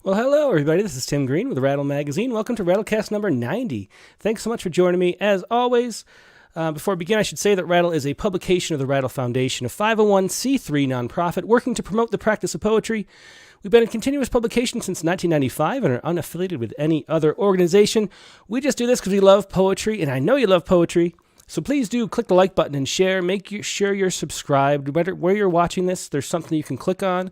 Well, hello, everybody. This is Tim Green with Rattle Magazine. Welcome to Rattlecast number 90. Thanks so much for joining me, as always. Before I begin, I should say that Rattle is a publication of the Rattle Foundation, a 501c3 nonprofit working to promote the practice of poetry. We've been in continuous publication since 1995 and are unaffiliated with any other organization. We just do this because we love poetry, and I know you love poetry. So please do click the like button and share. Sure you're subscribed. Where you're watching this, there's something you can click on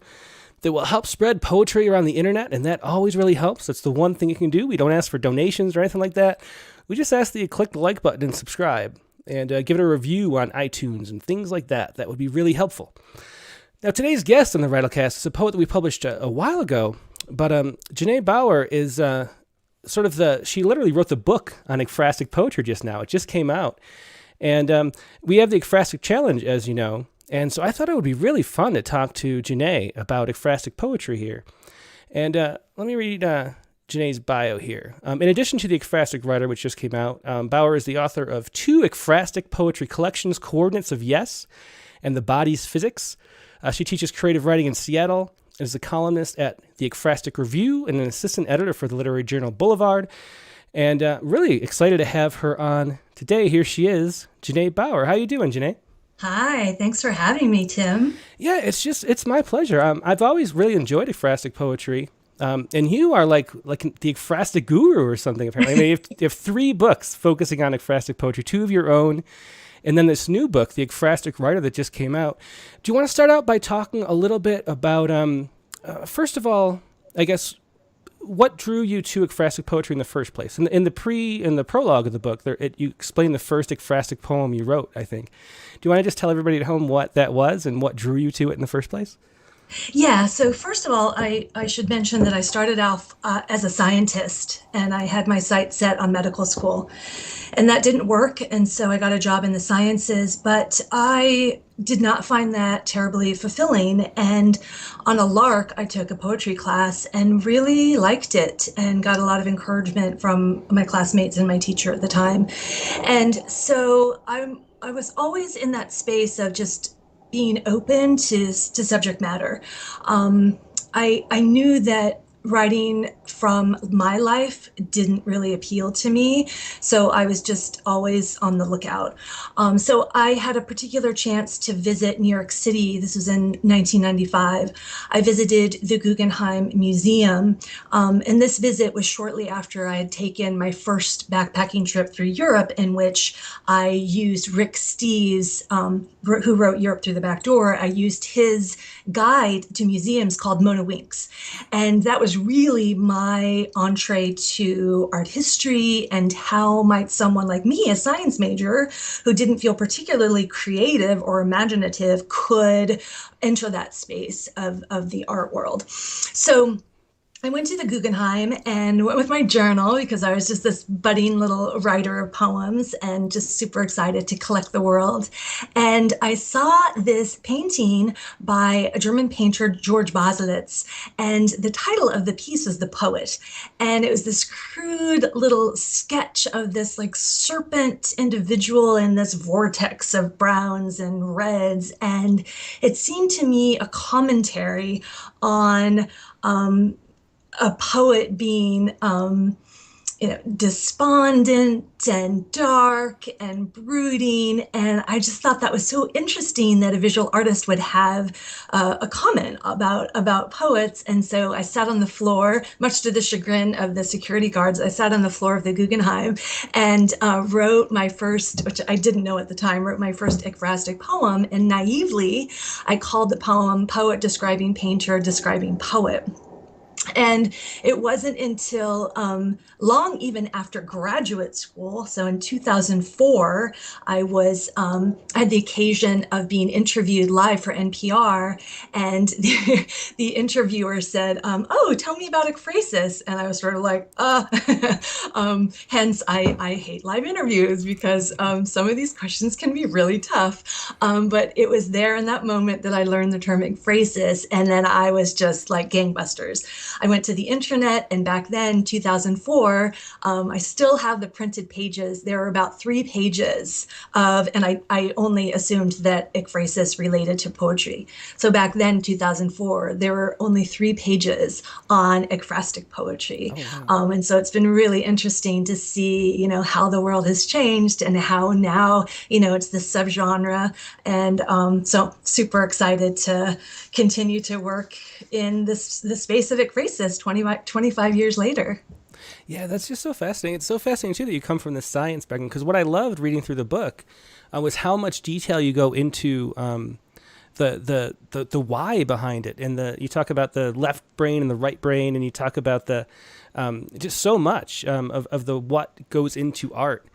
that will help spread poetry around the internet, and that always really helps. That's the one thing you can do. We don't ask for donations or anything like that. We just ask that you click the like button and subscribe, and give it a review on iTunes and things like that. That would be really helpful. Now, today's guest on the Rattlecast is a poet that we published a while ago, but Janée Baugher is she literally wrote the book on ekphrastic poetry just now. It just came out. And we have the Ekphrastic Challenge, as you know. And so I thought it would be really fun to talk to Janée about ekphrastic poetry here. And let me read Janée's bio here. In addition to the Ekphrastic Writer, which just came out, Baugher is the author of 2 ekphrastic poetry collections, Coördinates of Yes and The Body's Physics. She teaches creative writing in Seattle and is a columnist at the Ekphrastic Review and an assistant editor for the literary journal Boulevard. And really excited to have her on today. Here she is, Janée Baugher. How you doing, Janée? Hi, thanks for having me, Tim. Yeah, it's my pleasure. I've always really enjoyed ekphrastic poetry. And you are like the ekphrastic guru or something, apparently. I mean, you have 3 books focusing on ekphrastic poetry, 2 of your own, and then this new book, the Ekphrastic Writer, that just came out. Do you want to start out by talking a little bit about, first of all, I guess, what drew you to ekphrastic poetry in the first place? In the prologue of the book, you explain the first ekphrastic poem you wrote, I think. Do you want to just tell everybody at home what that was and what drew you to it in the first place? Yeah, so first of all, I should mention that I started off as a scientist, and I had my sights set on medical school. And that didn't work, and so I got a job in the sciences, but I did not find that terribly fulfilling. And on a lark, I took a poetry class and really liked it and got a lot of encouragement from my classmates and my teacher at the time. And so I was always in that space of just being open to subject matter. I knew that writing from my life didn't really appeal to me, so I was just always on the lookout. So I had a particular chance to visit New York City. This was in 1995. I visited the Guggenheim Museum, and this visit was shortly after I had taken my first backpacking trip through Europe, in which I used Rick Steves, who wrote Europe Through the Back Door. I used his guide to museums called Mona Winks, and that was really my entree to art history and how might someone like me, a science major who didn't feel particularly creative or imaginative, could enter that space of the art world. So I went to the Guggenheim and went with my journal because I was just this budding little writer of poems and just super excited to collect the world. And I saw this painting by a German painter, George Baselitz, and the title of the piece was The Poet. And it was this crude little sketch of this like serpent individual in this vortex of browns and reds. And it seemed to me a commentary on a poet being despondent and dark and brooding. And I just thought that was so interesting that a visual artist would have a comment about poets. And so I sat on the floor, much to the chagrin of the security guards. I sat on the floor of the Guggenheim and wrote my first, which I didn't know at the time, wrote my first ekphrastic poem. And naively, I called the poem Poet Describing Painter Describing Poet. And it wasn't until long even after graduate school, so in 2004, I had the occasion of being interviewed live for NPR, and the interviewer said, "Oh, tell me about ekphrasis," and I was sort of like, hence I hate live interviews because some of these questions can be really tough. But it was there in that moment that I learned the term ekphrasis, and then I was just like gangbusters. I went to the internet, and back then, 2004, I still have the printed pages. There are about 3 pages of, and I only assumed that ekphrasis related to poetry. So back then, 2004, there were only 3 pages on ekphrastic poetry. Oh, wow. And so it's been really interesting to see, how the world has changed and how now, it's this subgenre. And so super excited to continue to work in the space of ekphrasis 25 years later. Yeah, that's just so fascinating. It's so fascinating, too, that you come from the science background, because what I loved reading through the book was how much detail you go into the why behind it. And you talk about the left brain and the right brain, and you talk about the just so much of the what goes into art.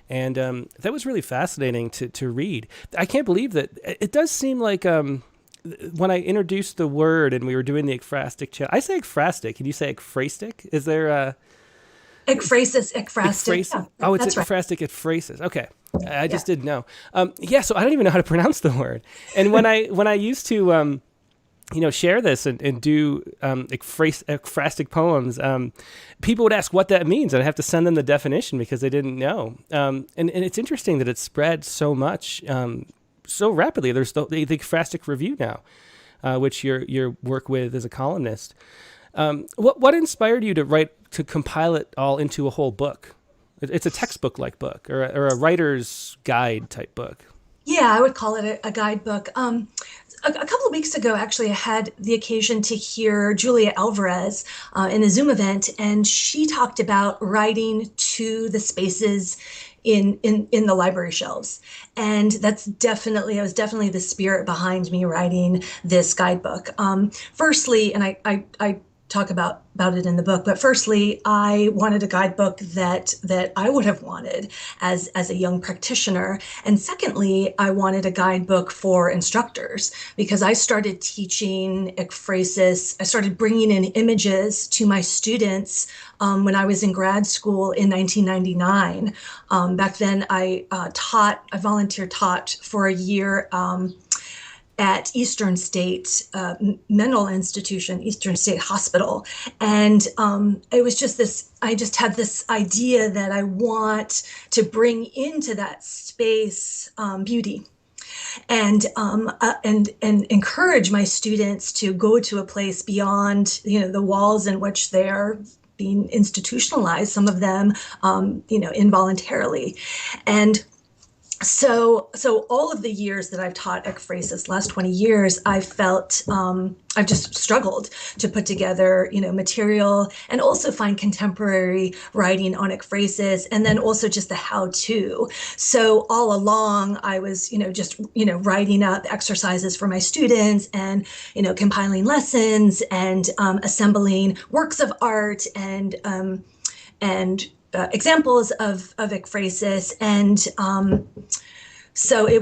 And that was really fascinating to read. I can't believe that it does seem like when I introduced the word and we were doing the ekphrastic chat, I say ekphrastic. Can you say ekphrastic? Is there a... Ekphrasis, ekphrastic. Yeah, oh, it's that's ekphrastic, ekphrasis. Okay. I just didn't know. So I don't even know how to pronounce the word. And when I used to... share this and do ekphrastic poems, people would ask what that means, and I have to send them the definition because they didn't know. And it's interesting that it's spread so much, so rapidly. There's the Ekphrastic Review now, which your work with as a columnist. What inspired you to compile it all into a whole book? It's a textbook-like book, or a writer's guide type book. Yeah, I would call it a guidebook. A couple of weeks ago, actually, I had the occasion to hear Julia Alvarez in a Zoom event, and she talked about writing to the spaces in the library shelves. And that was definitely the spirit behind me writing this guidebook. Firstly, and I talk about it in the book, but firstly, I wanted a guidebook that I would have wanted as a young practitioner. And secondly, I wanted a guidebook for instructors, because I started teaching ekphrasis. I started bringing in images to my students when I was in grad school in 1999. Back then, I volunteer taught for a year at Eastern State Mental Institution, Eastern State Hospital. And it was just I just had this idea that I want to bring into that space beauty. And encourage my students to go to a place beyond, the walls in which they're being institutionalized, some of them, involuntarily. And so all of the years that I've taught ekphrasis, last 20 years, I felt I've just struggled to put together, material and also find contemporary writing on ekphrasis, and then also just the how-to. So all along, I was, writing up exercises for my students and, compiling lessons and assembling works of art and examples of ekphrasis. And so it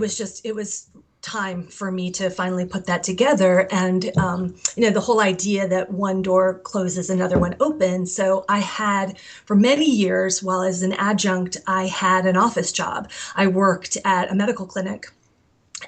was time for me to finally put that together. And, the whole idea that one door closes, another one opens. So I had, for many years, while as an adjunct, I had an office job. I worked at a medical clinic.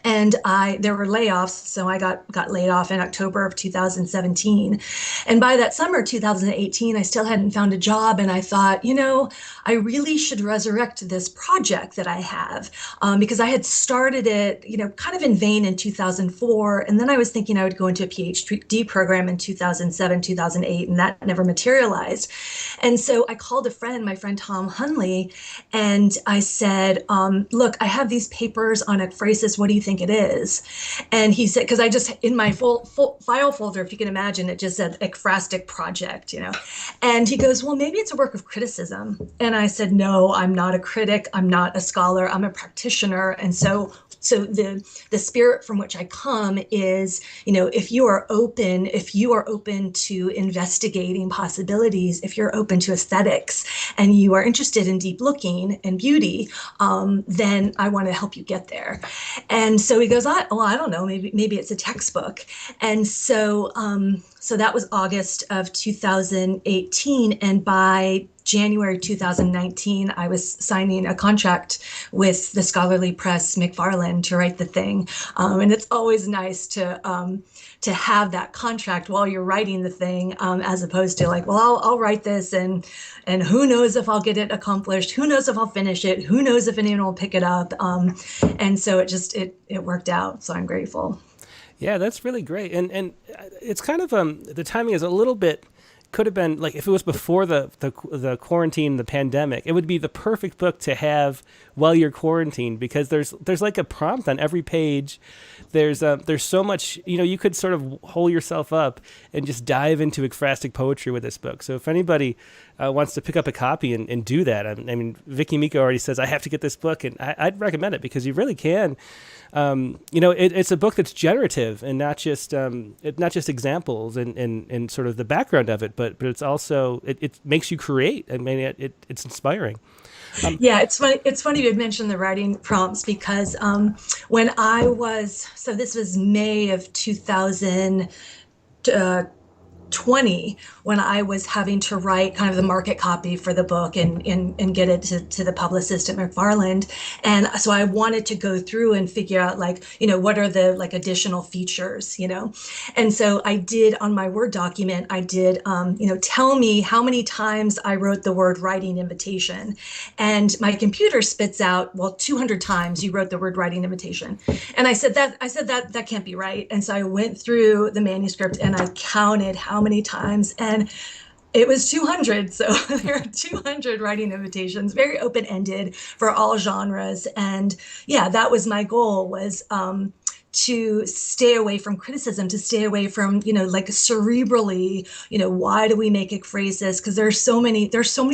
And there were layoffs, so I got laid off in October of 2017. And by that summer, 2018, I still hadn't found a job. And I thought, I really should resurrect this project that I have, because I had started it, kind of in vain in 2004. And then I was thinking I would go into a PhD program in 2007, 2008, and that never materialized. And so I called my friend Tom Hunley, and I said, look, I have these papers on ekphrasis. What do you think it is? And he said, because I just, in my full file folder, if you can imagine, it just said Ekphrastic Project, And he goes, well, maybe it's a work of criticism. And I said, no, I'm not a critic. I'm not a scholar. I'm a practitioner. And so the spirit from which I come is, if you are open to investigating possibilities, if you're open to aesthetics and you are interested in deep looking and beauty, then I want to help you get there. And so he goes, I don't know, maybe it's a textbook. And so that was August of 2018. And by January 2019, I was signing a contract with the scholarly press McFarland to write the thing. And it's always nice to have that contract while you're writing the thing, as opposed to like, well, I'll write this and who knows if I'll get it accomplished, who knows if I'll finish it, who knows if anyone will pick it up. And so it worked out. So I'm grateful. Yeah, that's really great. And it's kind of, the timing is a little bit, could have been like if it was before the quarantine, the pandemic, it would be the perfect book to have while you're quarantined, because there's like a prompt on every page. There's so much, you could sort of hole yourself up and just dive into ekphrastic poetry with this book. So if anybody wants to pick up a copy and do that, I mean, Vicky Miko already says I have to get this book, and I'd recommend it because you really can. It's a book that's generative and not just examples and sort of the background of it, but it's also it makes you create. I mean, it's inspiring. Yeah, it's funny. It's funny you had mentioned the writing prompts because when this was May of 2020 when I was having to write kind of the market copy for the book and get it to the publicist at McFarland. And so I wanted to go through and figure out what are the additional features, And so I did on my Word document, I did, tell me how many times I wrote the word writing invitation. And my computer spits out, 200 times you wrote the word writing invitation. And I said that can't be right. And so I went through the manuscript and I counted how many times, and it was 200. So there are 200 writing invitations, very open-ended for all genres. And yeah, that was my goal, was to stay away from criticism, to stay away from, cerebrally, why do we make ekphrasis? Because there's so many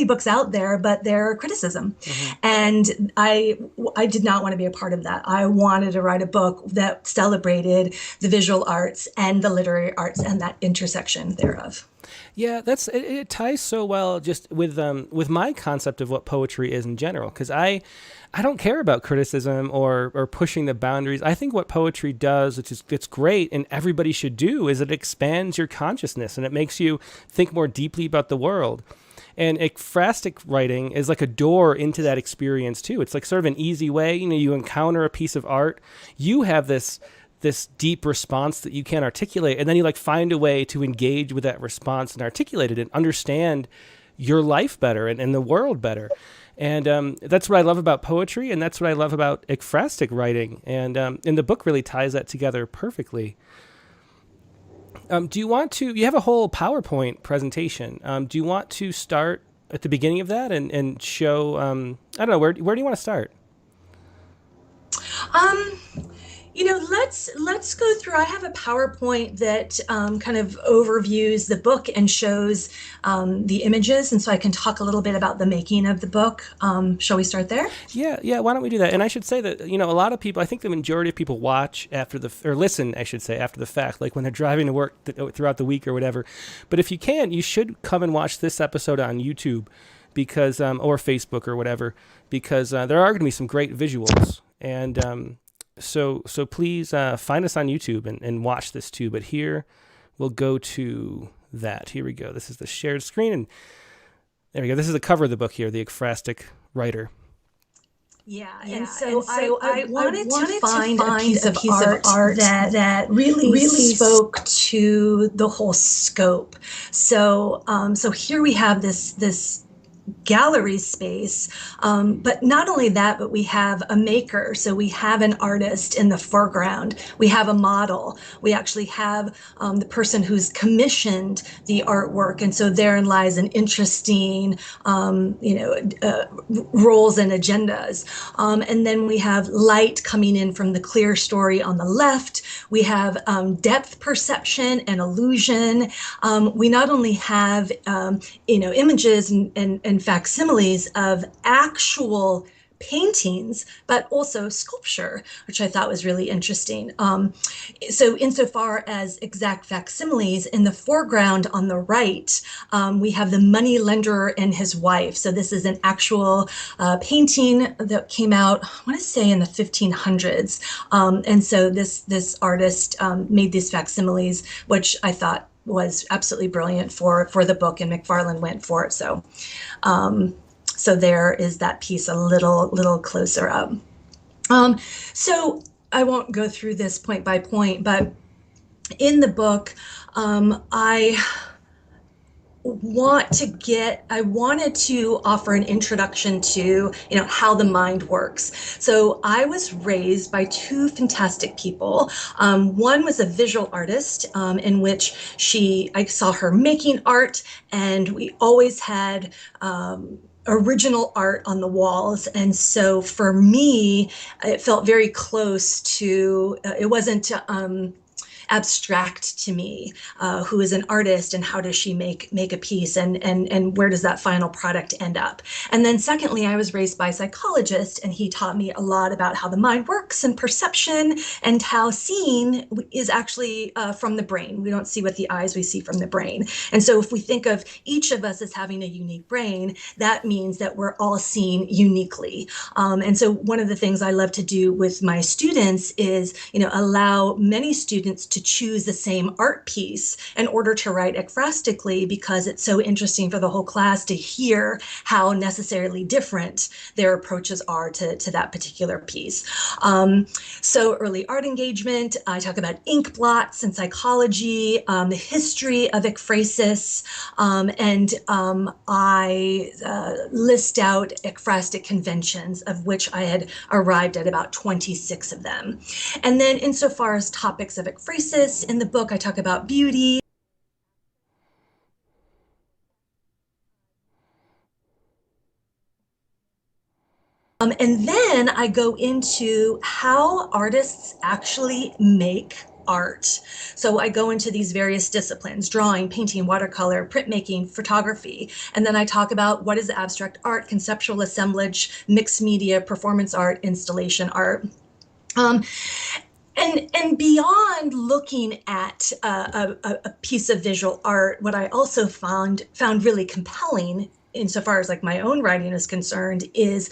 books out there, but they're criticism. Mm-hmm. And I did not want to be a part of that. I wanted to write a book that celebrated the visual arts and the literary arts and that intersection thereof. Yeah, it ties so well just with my concept of what poetry is in general, because I don't care about criticism or pushing the boundaries. I think what poetry does, which is it's great and everybody should do, is it expands your consciousness and it makes you think more deeply about the world. And ekphrastic writing is like a door into that experience too. It's like sort of an easy way. You encounter a piece of art, you have this deep response that you can't articulate, and then you find a way to engage with that response and articulate it and understand your life better and the world better. And that's what I love about poetry, and that's what I love about ekphrastic writing. And the book really ties that together perfectly. You have a whole PowerPoint presentation. Do you want to start at the beginning of that and show, I don't know, where do you want to start? Let's go through. I have a PowerPoint that kind of overviews the book and shows the images, and so I can talk a little bit about the making of the book. Shall we start there? Yeah. Why don't we do that? And I should say that a lot of people, I think the majority of people watch listen, I should say, after the fact, like when they're driving to work throughout the week or whatever. But if you can, you should come and watch this episode on YouTube, because or Facebook or whatever, because there are going to be some great visuals. And So please find us on YouTube and watch this too. But here we'll go to that. Here we go. This is the shared screen, and there we go. This is the cover of the book here, the Ekphrastic Writer. Yeah, and so I wanted to find a piece of art that really spoke to the whole scope. So here we have this gallery space, but not only that, but we have a maker. So we have an artist in the foreground. We have a model. We actually have the person who's commissioned the artwork, and so therein lies an interesting, roles and agendas. And then we have light coming in from the clear story on the left. We have depth perception and illusion. We not only have images and facsimiles of actual paintings, but also sculpture, which I thought was really interesting. So insofar as exact facsimiles, in the foreground on the right, we have the money lender and his wife. So this is an actual painting that came out, I want to say in the 1500s. And so this artist made these facsimiles, which I thought was absolutely brilliant for the book, and McFarlane went for it. So so there is that piece a little closer up. So I won't go through this point by point, but in the book, I wanted to offer an introduction to, how the mind works. So I was raised by two fantastic people. One was a visual artist, in which I saw her making art, and we always had original art on the walls. And so for me, it felt very close to, it wasn't abstract to me, who is an artist and how does she make a piece, and where does that final product end up. And then secondly, I was raised by a psychologist, and he taught me a lot about how the mind works and perception, and how seeing is actually from the brain. We don't see with the eyes, we see from the brain. And so if we think of each of us as having a unique brain, that means that we're all seeing uniquely. And so one of the things I love to do with my students is, allow many students to choose the same art piece in order to write ekphrastically, because it's so interesting for the whole class to hear how necessarily different their approaches are to that particular piece. So early art engagement, I talk about ink blots and psychology, the history of ekphrasis, and I list out ekphrastic conventions, of which I had arrived at about 26 of them. And then insofar as topics of ekphrasis, in the book, I talk about beauty. And then I go into how artists actually make art. So I go into these various disciplines: drawing, painting, watercolor, printmaking, photography. And then I talk about what is abstract art, conceptual assemblage, mixed media, performance art, installation art. And beyond looking at a piece of visual art, what I also found really compelling, insofar as like my own writing is concerned, is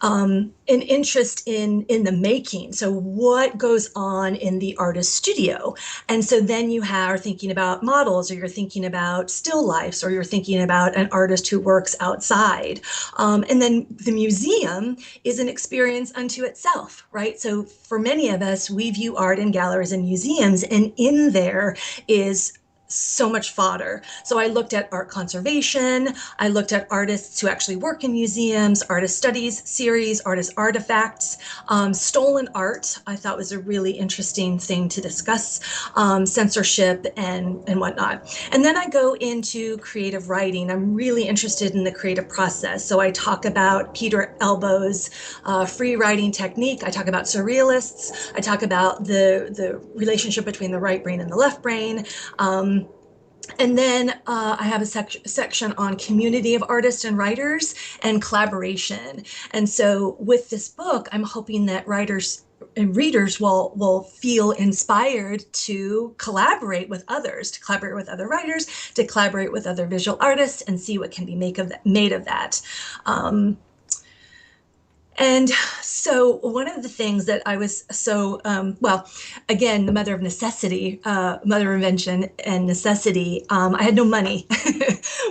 an interest in the making. So what goes on in the artist's studio? And so then you are thinking about models, or you're thinking about still lifes, or you're thinking about an artist who works outside. And then the museum is an experience unto itself, right? So for many of us, we view art in galleries and museums, and in there is so much fodder. So I looked at art conservation. I looked at artists who actually work in museums, artist studies series, artist artifacts, stolen art. I thought was a really interesting thing to discuss, censorship and whatnot. And then I go into creative writing. I'm really interested in the creative process. So I talk about Peter Elbow's free writing technique. I talk about surrealists. I talk about the relationship between the right brain and the left brain. And then I have a section on community of artists and writers and collaboration. And so with this book, I'm hoping that writers and readers will feel inspired to collaborate with others, to collaborate with other writers, to collaborate with other visual artists, and see what can be made of that. And so one of the things that I was again, the mother of necessity, mother of invention and necessity, I had no money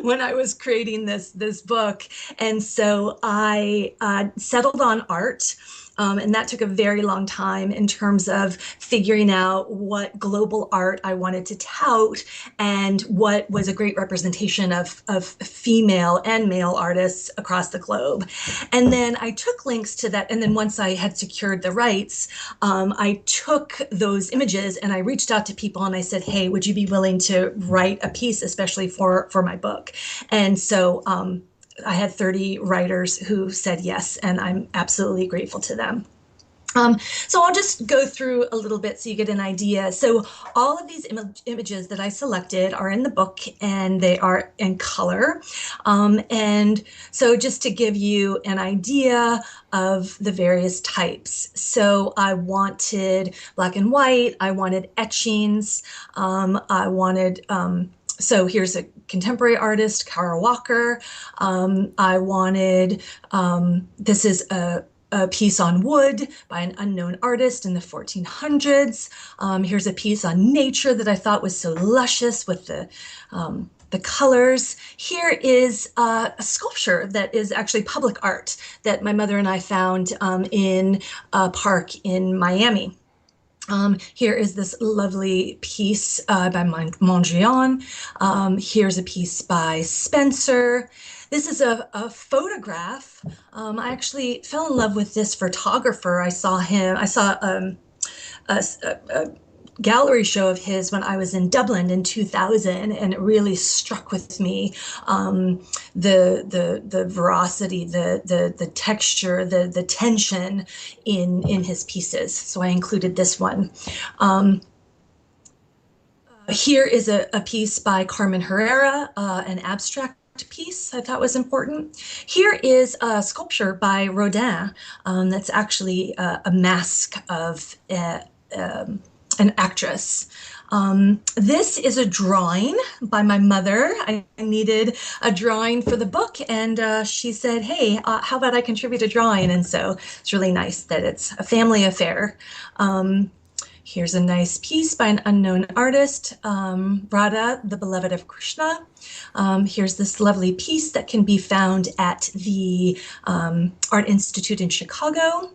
when I was creating this book. And so I settled on art. And that took a very long time in terms of figuring out what global art I wanted to tout and what was a great representation of female and male artists across the globe. And then I took links to that. And then once I had secured the rights, I took those images and I reached out to people and I said, hey, would you be willing to write a piece, especially for my book? And so I had 30 writers who said yes, and I'm absolutely grateful to them. So I'll just go through a little bit so you get an idea. So all of these images that I selected are in the book, and they are in color. And so just to give you an idea of the various types. So I wanted black and white, I wanted etchings, I wanted so here's a contemporary artist, Kara Walker. I wanted, this is a a piece on wood by an unknown artist in the 1400s. Here's a piece on nature that I thought was so luscious with the colors. Here is a sculpture that is actually public art that my mother and I found in a park in Miami. Here is this lovely piece by Mondrian. Here's a piece by Spencer. This is a photograph. I actually fell in love with this photographer. I saw a gallery show of his when I was in Dublin in 2000, and it really struck with me the veracity, the texture, the tension in his pieces. So I included this one. Here is a piece by Carmen Herrera, an abstract piece I thought was important. Here is a sculpture by Rodin that's actually a mask of an actress. This is a drawing by my mother. I needed a drawing for the book, and she said, hey, how about I contribute a drawing? And so it's really nice that it's a family affair. Here's a nice piece by an unknown artist, Radha, the beloved of Krishna. Here's this lovely piece that can be found at the Art Institute in Chicago.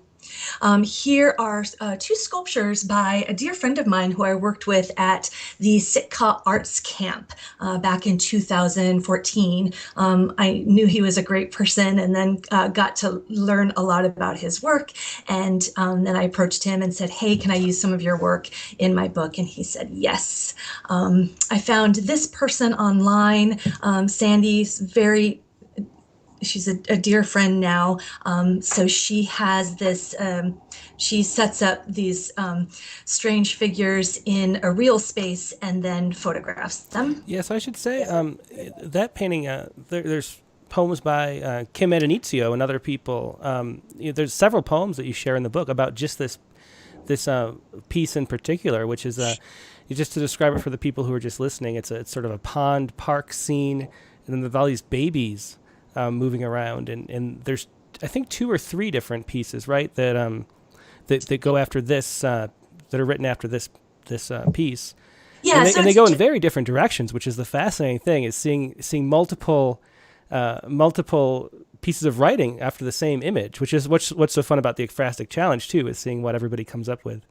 Here are two sculptures by a dear friend of mine who I worked with at the Sitka Arts Camp back in 2014. I knew he was a great person, and then got to learn a lot about his work. And then I approached him and said, hey, can I use some of your work in my book? And he said, yes. I found this person online. Sandy's she's a dear friend now. So she has this, she sets up these strange figures in a real space and then photographs them. Yes, I should say that painting, there's poems by Kim Edenizio and other people. There's several poems that you share in the book about just this piece in particular, which is, just to describe it for the people who are just listening, it's sort of a pond park scene, and then there's all these babies moving around, and there's I think 2 or 3 different pieces, right, that go after this, that are written after this piece. Yeah, and they go in very different directions, which is the fascinating thing, is seeing multiple pieces of writing after the same image, which is what's so fun about the Ekphrastic Challenge too, is seeing what everybody comes up with.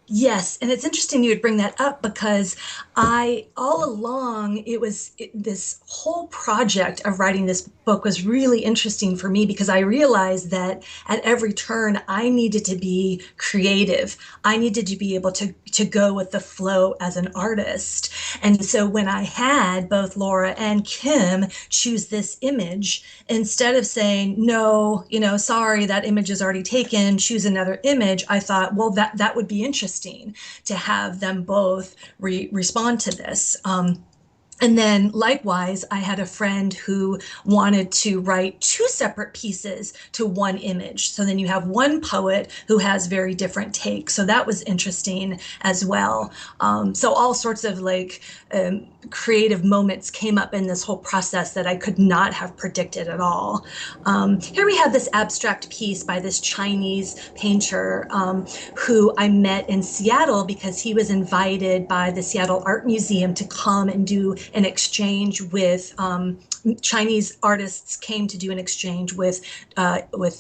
Yes, and it's interesting you would bring that up, because all along, this whole project of writing this book was really interesting for me, because I realized that at every turn I needed to be creative. I needed to be able to go with the flow as an artist. And so when I had both Laura and Kim choose this image, instead of saying, no, sorry, that image is already taken, choose another image, I thought, well, that would be interesting to have them both respond to this. And then likewise, I had a friend who wanted to write 2 separate pieces to one image. So then you have one poet who has very different takes. So that was interesting as well. So all sorts of creative moments came up in this whole process that I could not have predicted at all. Here we have this abstract piece by this Chinese painter who I met in Seattle, because he was invited by the Seattle Art Museum to come and do an exchange with Chinese artists came to do an exchange with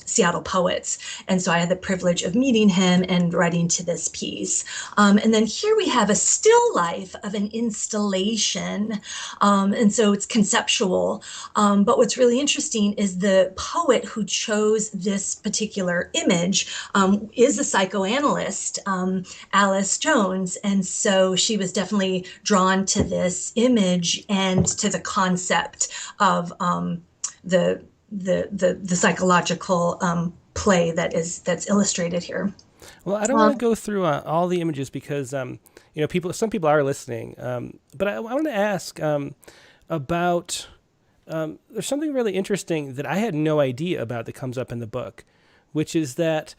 Seattle poets. And so I had the privilege of meeting him and writing to this piece. And then here we have a still life of an installation. And so it's conceptual. But what's really interesting is the poet who chose this particular image is a psychoanalyst, Alice Jones. And so she was definitely drawn to this image and to the concept of the psychological play that's illustrated here. Well, I don't want to go through all the images, because some people are listening, but I want to ask about there's something really interesting that I had no idea about that comes up in the book, which is that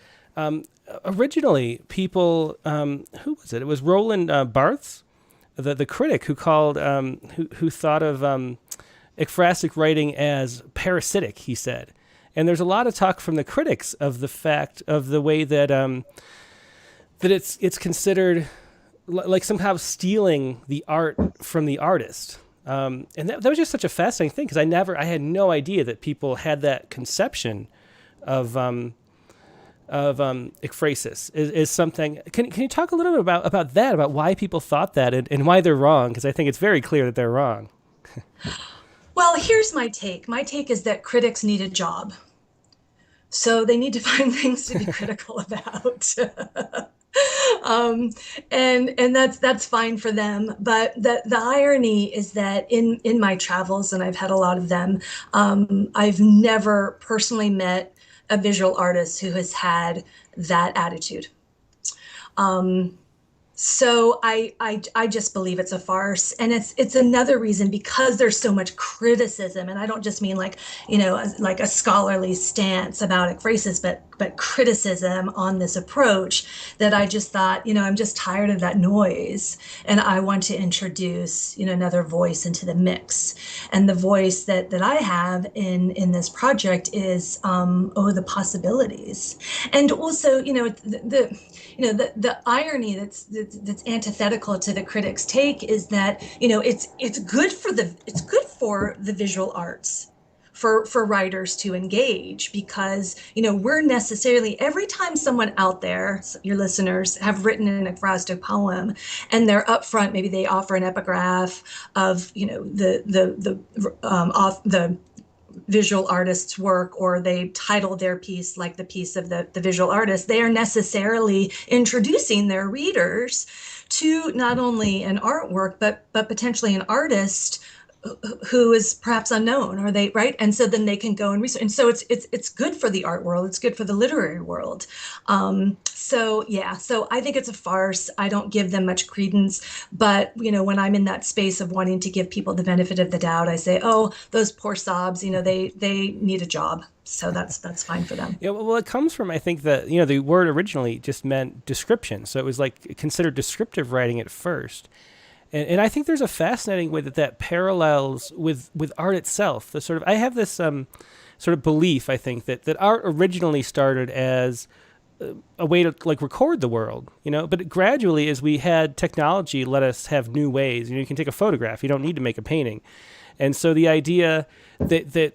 originally people, who was it? It was Roland Barthes, the critic, who called who thought of ekphrastic writing as parasitic, he said. And there's a lot of talk from the critics of the fact of the way that that it's considered like somehow stealing the art from the artist. And that was just such a fascinating thing, because I had no idea that people had that conception of ekphrasis is something. Can you talk a little bit about that, about why people thought that and why they're wrong? Because I think it's very clear that they're wrong. Well, here's my take. My take is that critics need a job. So they need to find things to be critical about. And that's fine for them. But the irony is that in my travels, and I've had a lot of them, I've never personally met a visual artist who has had that attitude. So I just believe it's a farce, and it's another reason, because there's so much criticism, and I don't just mean like a scholarly stance about ekphrasis, but criticism on this approach, that I just thought, I'm just tired of that noise, and I want to introduce another voice into the mix. And the voice that I have in this project is the possibilities, and also the irony that's antithetical to the critics' take is that it's good for the visual arts for writers to engage, because we're necessarily, every time someone out there, your listeners, have written an ekphrastic poem and they're up front, maybe they offer an epigraph of the visual artist's work, or they title their piece like the piece of the visual artist, they are necessarily introducing their readers to not only an artwork, but potentially an artist who is perhaps unknown, or they, right? And so then they can go and research. And so it's good for the art world. It's good for the literary world. So I think it's a farce. I don't give them much credence, but when I'm in that space of wanting to give people the benefit of the doubt, I say, oh, those poor sobs, they need a job. So that's fine for them. Yeah, well, it comes from, I think, that the word originally just meant description. So it was like considered descriptive writing at first. And I think there's a fascinating way that parallels with art itself. The sort of, I have this sort of belief, I think, that art originally started as a way to like record the world, but gradually, as we had technology, let us have new ways. You can take a photograph; you don't need to make a painting. And so the idea that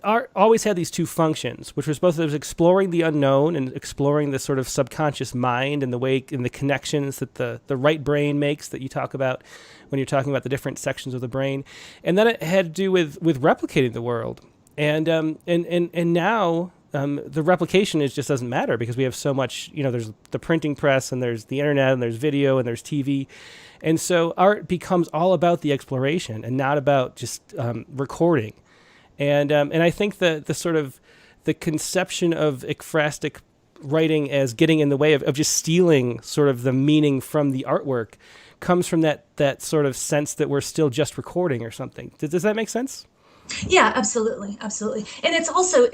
art always had these two functions, which was both, it was exploring the unknown and exploring the sort of subconscious mind and the way and the connections that the right brain makes, that you talk about when you're talking about the different sections of the brain, and then it had to do with replicating the world, and now the replication just doesn't matter, because we have so much. There's the printing press, and there's the internet, and there's video, and there's TV. And so art becomes all about the exploration and not about just recording. And I think the sort of the conception of ekphrastic writing as getting in the way of just stealing sort of the meaning from the artwork comes from that sort of sense that we're still just recording or something. Does that make sense? Yeah, absolutely. And it's also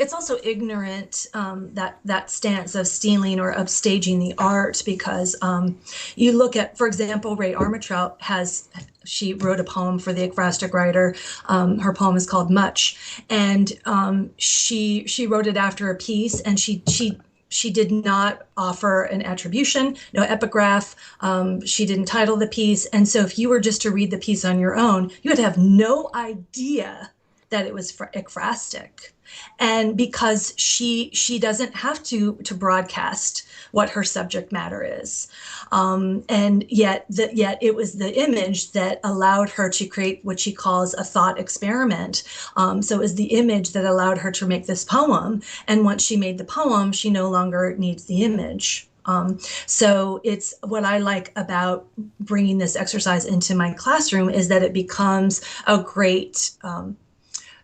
ignorant, that stance of stealing or upstaging the art, because you look at, for example, Ray Armitrout she wrote a poem for the Ekphrastic Writer. Her poem is called Much, and she wrote it after a piece, and she did not offer an attribution, no epigraph. She didn't title the piece, and so if you were just to read the piece on your own, you would have no idea that it was for ekphrastic. And because she doesn't have to broadcast what her subject matter is, and yet it was the image that allowed her to create what she calls a thought experiment. So it was the image that allowed her to make this poem. And once she made the poem, she no longer needs the image. So it's what I like about bringing this exercise into my classroom is that it becomes a great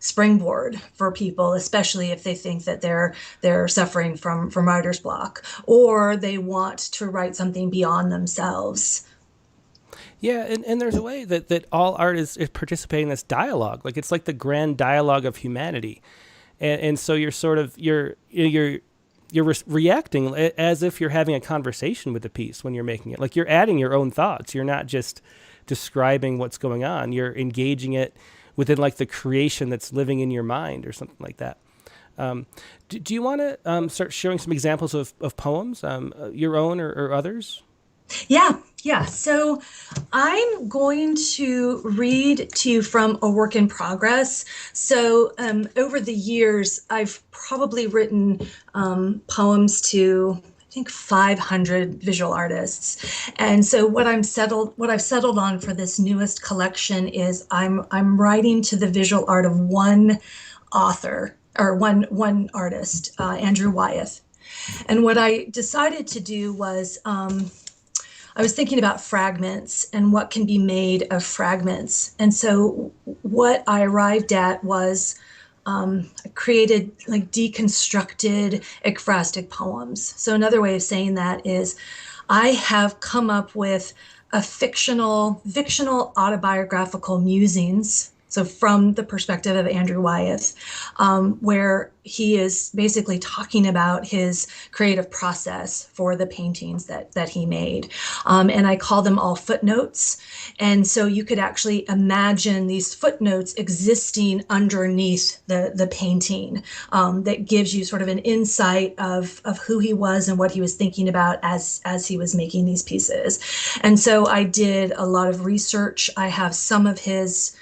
springboard for people, especially if they think that they're suffering from writer's block, or they want to write something beyond themselves. Yeah, and there's a way that all art is participating in this dialogue. Like, it's like the grand dialogue of humanity, and so you're sort of you're reacting as if you're having a conversation with the piece when you're making it. Like, you're adding your own thoughts. You're not just describing what's going on. You're engaging it within like the creation that's living in your mind or something like that. Do you want to start sharing some examples of poems, your own or others? Yeah. So I'm going to read to you from a work in progress. So over the years, I've probably written poems to, I think, 500 visual artists. And so what I've settled on for this newest collection is I'm writing to the visual art of one author, or one artist, Andrew Wyeth. And what I decided to do was I was thinking about fragments and what can be made of fragments. And so what I arrived at was I created like deconstructed ekphrastic poems. So another way of saying that is I have come up with a fictional autobiographical musings. So from the perspective of Andrew Wyeth, where he is basically talking about his creative process for the paintings that he made. And I call them all footnotes. And so you could actually imagine these footnotes existing underneath the painting, that gives you sort of an insight of who he was and what he was thinking about as he was making these pieces. And so I did a lot of research. I have some of his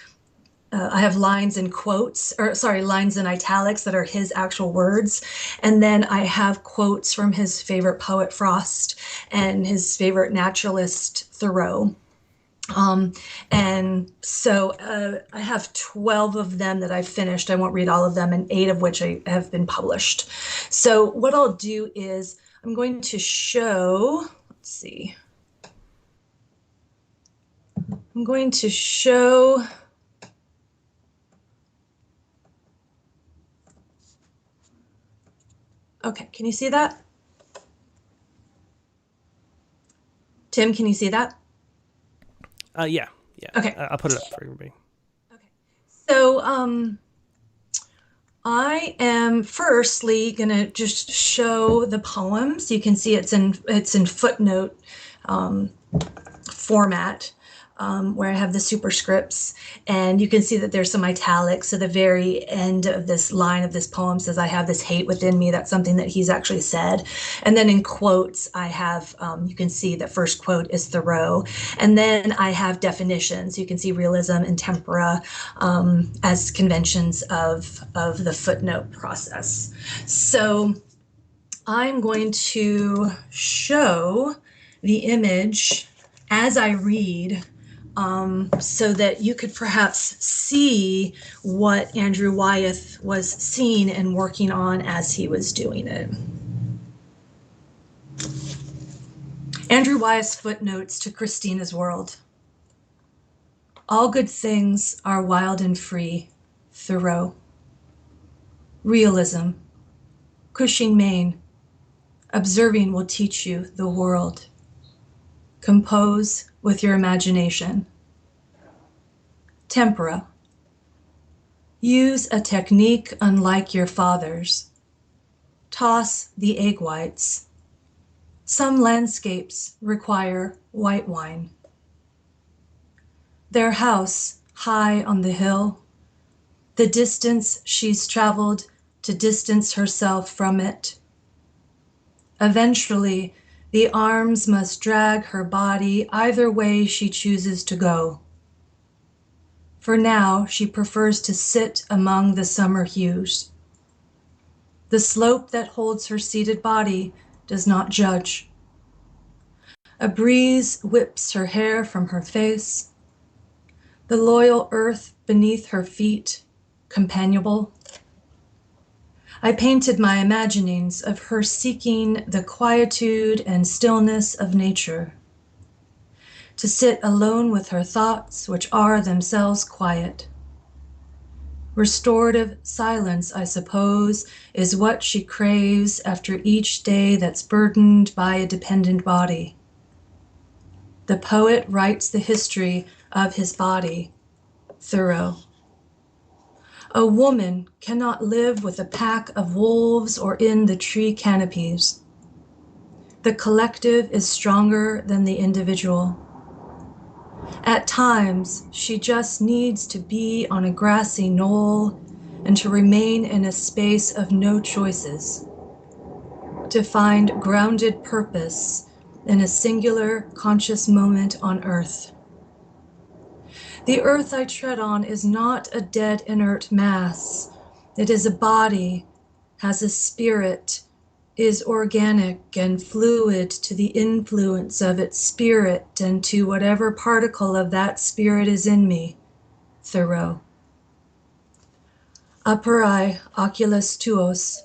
I have lines in lines in italics that are his actual words. And then I have quotes from his favorite poet Frost and his favorite naturalist Thoreau. And so I have 12 of them that I've finished. I won't read all of them, and 8 of which have been published. So what I'll do is I'm going to show, let's see. I'm going to show Okay, can you see that? Tim, can you see that? Yeah. Okay. I'll put it up for everybody. Okay. So I am firstly going to just show the poems. You can see it's in footnote format. Where I have the superscripts, and you can see that there's some italics. So the very end of this line of this poem says, "I have this hate within me." That's something that he's actually said. And then in quotes, I have, you can see the first quote is Thoreau. And then I have definitions. You can see realism and tempora as conventions of the footnote process. So I'm going to show the image as I read, so that you could perhaps see what Andrew Wyeth was seeing and working on as he was doing it. Andrew Wyeth's footnotes to Christina's world. All good things are wild and free, Thoreau. Realism, Cushing, Maine. Observing will teach you the world. Compose with your imagination. Tempera. Use a technique unlike your father's. Toss the egg whites. Some landscapes require white wine. Their house high on the hill, the distance she's traveled to distance herself from it. Eventually, the arms must drag her body either way she chooses to go. For now, she prefers to sit among the summer hues. The slope that holds her seated body does not judge. A breeze whips her hair from her face. The loyal earth beneath her feet, companionable. I painted my imaginings of her seeking the quietude and stillness of nature, to sit alone with her thoughts, which are themselves quiet. Restorative silence, I suppose, is what she craves after each day that's burdened by a dependent body. The poet writes the history of his body, Thoreau. A woman cannot live with a pack of wolves or in the tree canopies. The collective is stronger than the individual. At times, she just needs to be on a grassy knoll and to remain in a space of no choices, to find grounded purpose in a singular conscious moment on earth. The earth I tread on is not a dead inert mass. It is a body, has a spirit, is organic and fluid to the influence of its spirit and to whatever particle of that spirit is in me. Thoreau. Upper eye, oculus tuos.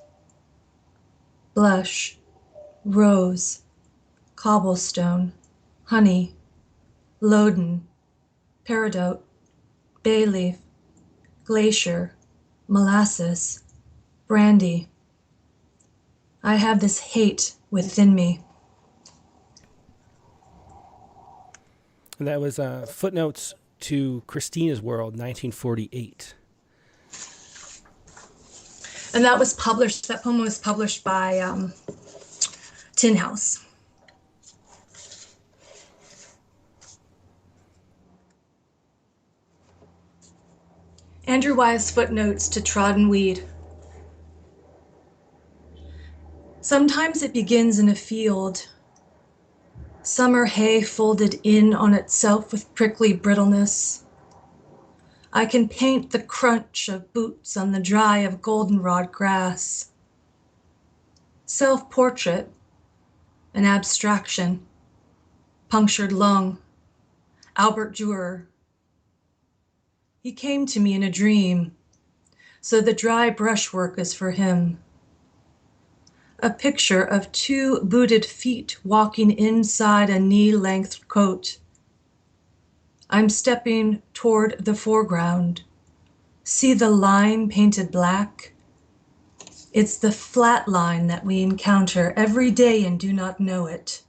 Blush, rose, cobblestone, honey, loden, peridot, bay leaf, glacier, molasses, brandy. I have this hate within me. And that was Footnotes to Christina's World, 1948. And that poem was published by Tin House. Andrew Wyeth's Footnotes to Trodden Weed. Sometimes it begins in a field, summer hay folded in on itself with prickly brittleness. I can paint the crunch of boots on the dry of goldenrod grass. Self-portrait, an abstraction, punctured lung, Albert Dürer. He came to me in a dream, so the dry brushwork is for him. A picture of two booted feet walking inside a knee-length coat. I'm stepping toward the foreground. See the line painted black? It's the flat line that we encounter every day and do not know it.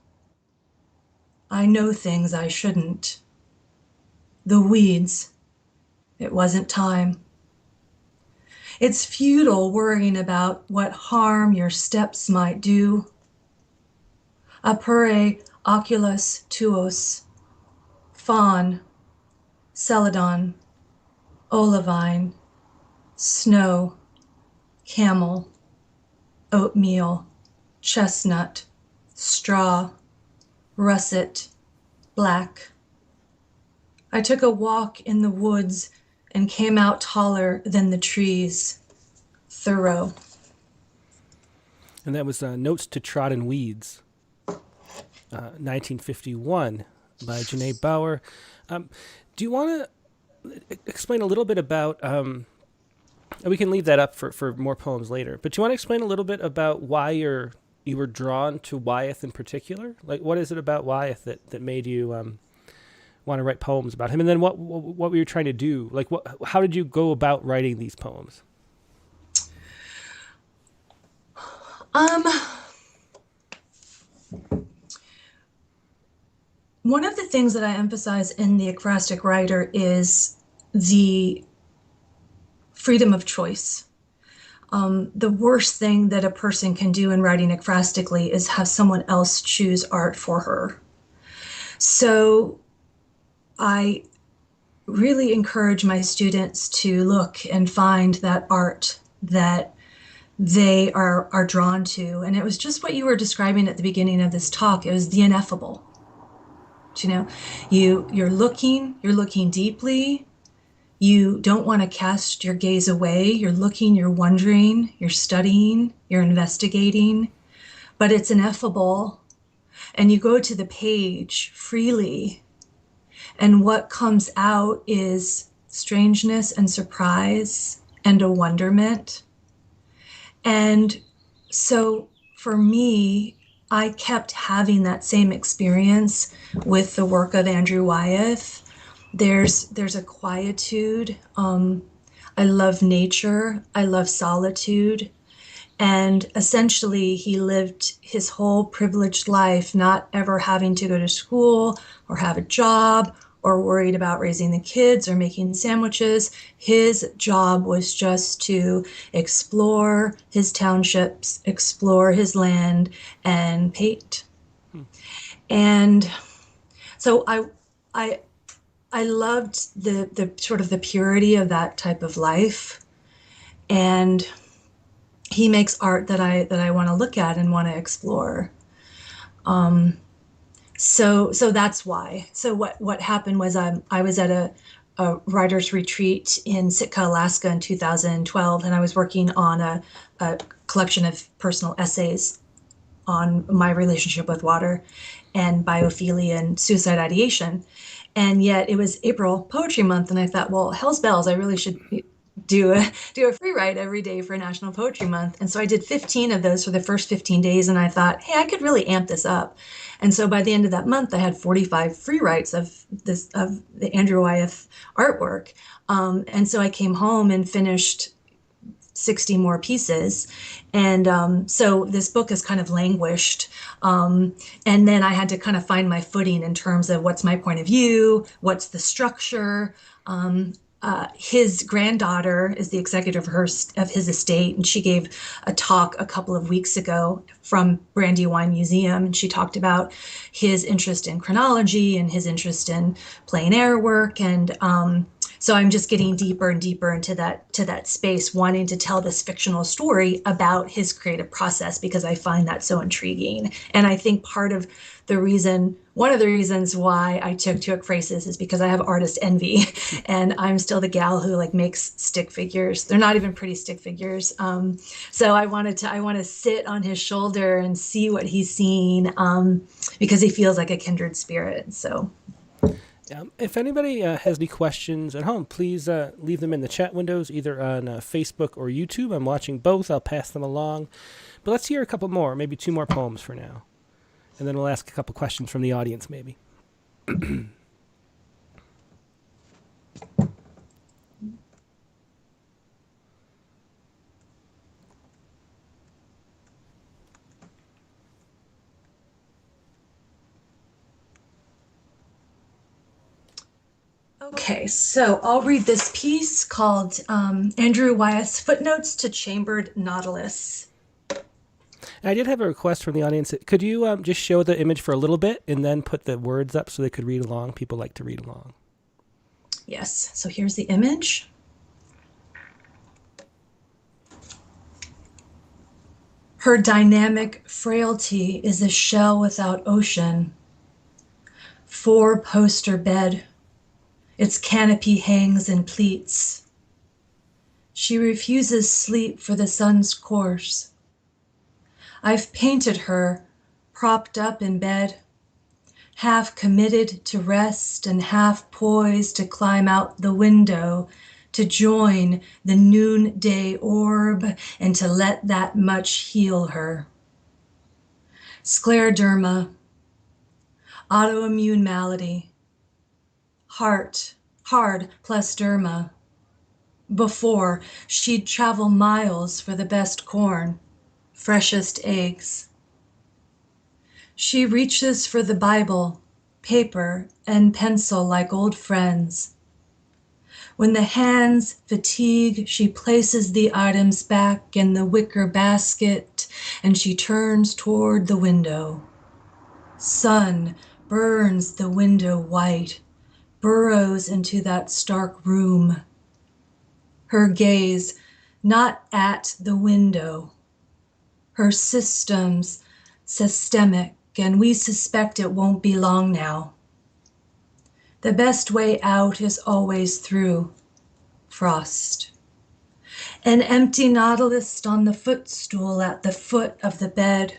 I know things I shouldn't. The weeds. It wasn't time. It's futile worrying about what harm your steps might do. Apure oculus tuos. Fawn. Celadon, olivine, snow, camel, oatmeal, chestnut, straw, russet, black. I took a walk in the woods and came out taller than the trees. Thoreau. And that was Notes to Trodden Weeds, 1951, by Janée Baugher. Do you want to explain a little bit about, we can leave that up for more poems later, but do you want to explain a little bit about why you were drawn to Wyeth in particular? Like, what is it about Wyeth that made you want to write poems about him? And then what were you trying to do? Like, how did you go about writing these poems? One of the things that I emphasize in the Ekphrastic Writer is the freedom of choice. The worst thing that a person can do in writing ekphrastically is have someone else choose art for her. So I really encourage my students to look and find that art that they are drawn to. And it was just what you were describing at the beginning of this talk. It was the ineffable. You know, you're looking deeply. You don't want to cast your gaze away. You're looking, you're wondering, you're studying, you're investigating, but it's ineffable. And you go to the page freely. And what comes out is strangeness and surprise and a wonderment. And so for me, I kept having that same experience with the work of Andrew Wyeth. There's a quietude. I love nature. I love solitude. And essentially, he lived his whole privileged life not ever having to go to school or have a job or worried about raising the kids or making sandwiches. His job was just to explore his townships, explore his land, and paint. And so I loved the sort of the purity of that type of life. and he makes art that I want to look at and want to explore. So that's why. So what happened was I was at a writer's retreat in Sitka, Alaska in 2012, and I was working on a collection of personal essays on my relationship with water and biophilia and suicide ideation. And yet it was April Poetry Month, and I thought, well, hell's bells, I really should do a free write every day for National Poetry Month. And so I did 15 of those for the first 15 days, and I thought, hey, I could really amp this up. And so by the end of that month, I had 45 free writes of the Andrew Wyeth artwork. And so I came home and finished 60 more pieces. And so this book has kind of languished. And then I had to kind of find my footing in terms of what's my point of view, what's the structure. His granddaughter is the executive of his estate, and she gave a talk a couple of weeks ago from Brandywine Museum, and she talked about his interest in chronology and his interest in plein air work, and so I'm just getting deeper and deeper into that space, wanting to tell this fictional story about his creative process, because I find that so intriguing. And I think one of the reasons why I took to Ekphrasis is because I have artist envy, and I'm still the gal who makes stick figures. They're not even pretty stick figures. So I want to sit on his shoulder and see what he's seeing, because he feels like a kindred spirit. So. If anybody has any questions at home, please leave them in the chat windows, either on Facebook or YouTube. I'm watching both. I'll pass them along. But let's hear a couple more, maybe 2 more poems for now. And then we'll ask a couple questions from the audience, maybe. Okay, so I'll read this piece called Andrew Wyeth's Footnotes to Chambered Nautilus. And I did have a request from the audience. Could you just show the image for a little bit and then put the words up so they could read along? People like to read along. Yes, so here's the image. Her dynamic frailty is a shell without ocean. 4-poster bed. Its canopy hangs in pleats. She refuses sleep for the sun's course. I've painted her, propped up in bed, half committed to rest and half poised to climb out the window, to join the noonday orb and to let that much heal her. Scleroderma, autoimmune malady, heart, hard plus derma. Before, she'd travel miles for the best corn, freshest eggs. She reaches for the Bible, paper, and pencil like old friends. When the hands fatigue, she places the items back in the wicker basket, and she turns toward the window. Sun burns the window white, burrows into that stark room. Her gaze not at the window. Her system's systemic, and we suspect it won't be long now. The best way out is always through frost. An empty Nautilus on the footstool at the foot of the bed.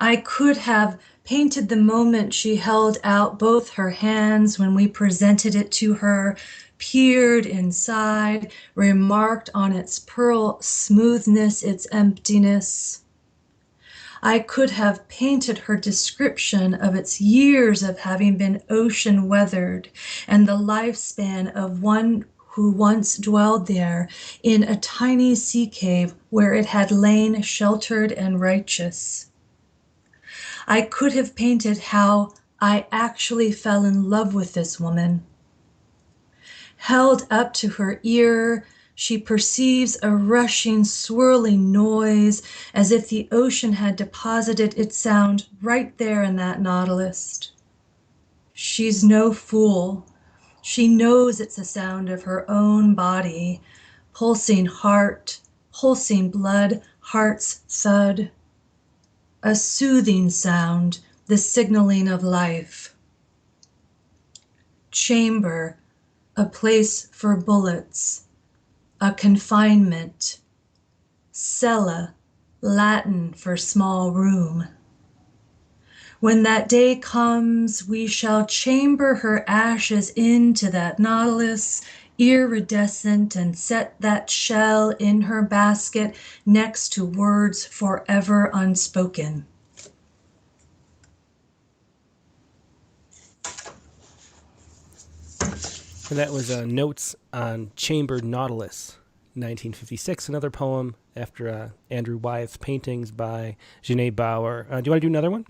I could have painted the moment she held out both her hands when we presented it to her, peered inside, remarked on its pearl smoothness, its emptiness. I could have painted her description of its years of having been ocean weathered and the lifespan of one who once dwelled there in a tiny sea cave where it had lain sheltered and righteous. I could have painted how I actually fell in love with this woman. Held up to her ear, she perceives a rushing, swirling noise, as if the ocean had deposited its sound right there in that Nautilus. She's no fool. She knows it's the sound of her own body, pulsing heart, pulsing blood, heart's thud. A soothing sound, the signaling of life. Chamber, a place for bullets, a confinement. Cella, Latin for small room. When that day comes, we shall chamber her ashes into that Nautilus, iridescent, and set that shell in her basket next to words forever unspoken. And that was Notes on Chambered Nautilus, 1956, another poem after Andrew Wyeth's paintings by Janée Baugher. Do you want to do another one?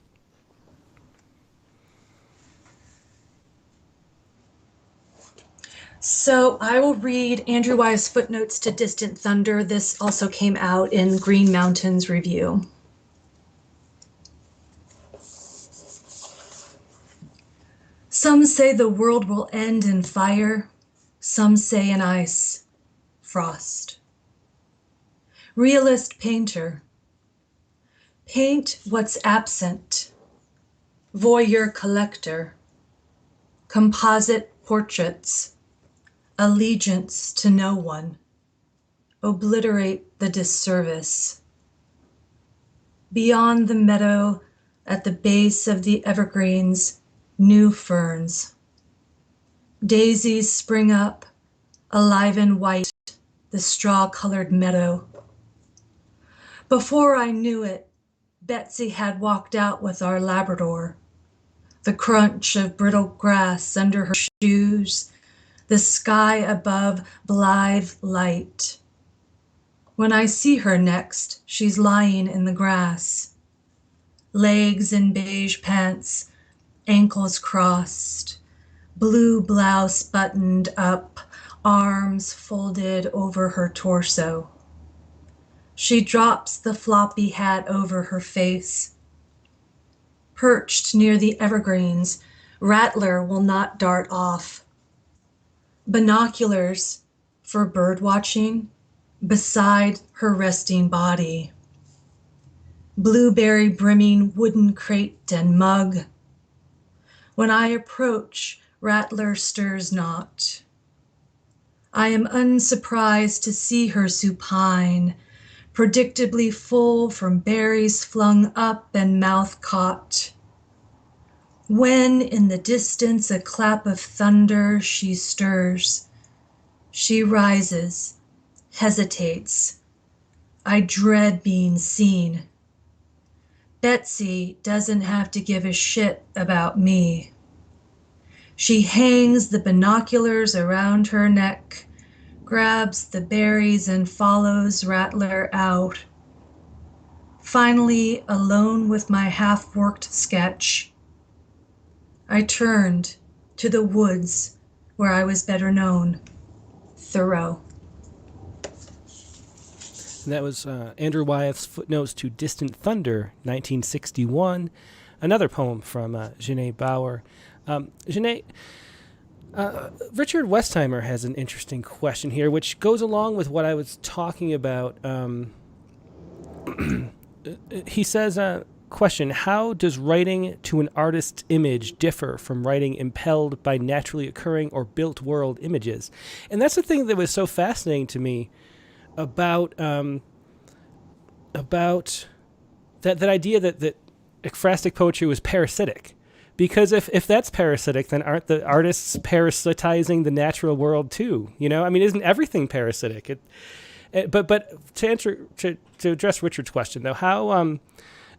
So I will read Andrew Wyeth's Footnotes to Distant Thunder. This also came out in Green Mountains Review. Some say the world will end in fire. Some say in ice, frost. Realist painter. Paint what's absent. Voyeur collector. Composite portraits. Allegiance to no one. Obliterate the disservice. Beyond the meadow, at the base of the evergreens, new ferns. Daisies spring up, alive and white, the straw-colored meadow. Before I knew it, Betsy had walked out with our Labrador. The crunch of brittle grass under her shoes, the sky above blithe light. When I see her next, she's lying in the grass. Legs in beige pants, ankles crossed, blue blouse buttoned up, arms folded over her torso. She drops the floppy hat over her face. Perched near the evergreens, Rattler will not dart off. Binoculars for bird watching beside her resting body. Blueberry brimming wooden crate and mug. When I approach, Rattler stirs not. I am unsurprised to see her supine, predictably full from berries flung up and mouth caught. When in the distance a clap of thunder, she stirs. She rises, hesitates. I dread being seen. Betsy doesn't have to give a shit about me. She hangs the binoculars around her neck, grabs the berries and follows Rattler out. Finally, alone with my half-worked sketch, I turned to the woods where I was better known, Thoreau. And that was Andrew Wyeth's Footnotes to Distant Thunder, 1961, another poem from Janée Baugher. Janée, Richard Westheimer has an interesting question here, which goes along with what I was talking about. He says, question, how does writing to an artist's image differ from writing impelled by naturally occurring or built world images? And that's the thing that was so fascinating to me about that idea that ekphrastic poetry was parasitic. Because if that's parasitic, then aren't the artists parasitizing the natural world too? You know, I mean, isn't everything parasitic? But to address Richard's question though, how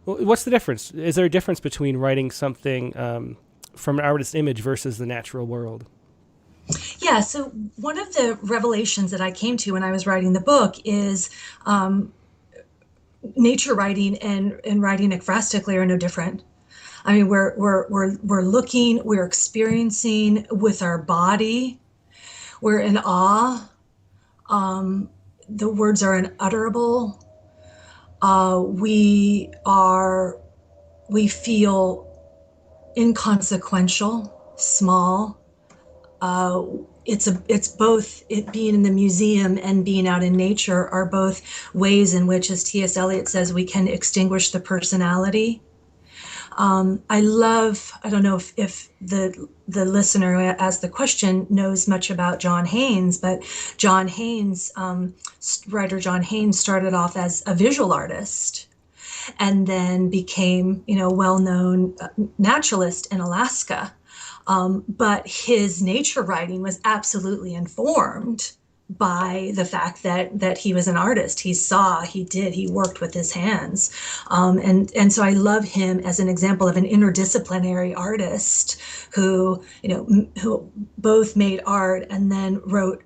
what's the difference? Is there a difference between writing something from an artist's image versus the natural world? Yeah, so one of the revelations that I came to when I was writing the book is nature writing and writing ekphrastically are no different. I mean, we're looking, we're experiencing with our body, we're in awe. The words are unutterable. We feel inconsequential, small. it's both. It being in the museum and being out in nature are both ways in which, as T.S. Eliot says, we can extinguish the personality. I don't know if the listener who asked the question knows much about John Haynes, but writer John Haynes started off as a visual artist and then became, well-known naturalist in Alaska. But his nature writing was absolutely informed by the fact that he was an artist. He worked with his hands. And so I love him as an example of an interdisciplinary artist who both made art and then wrote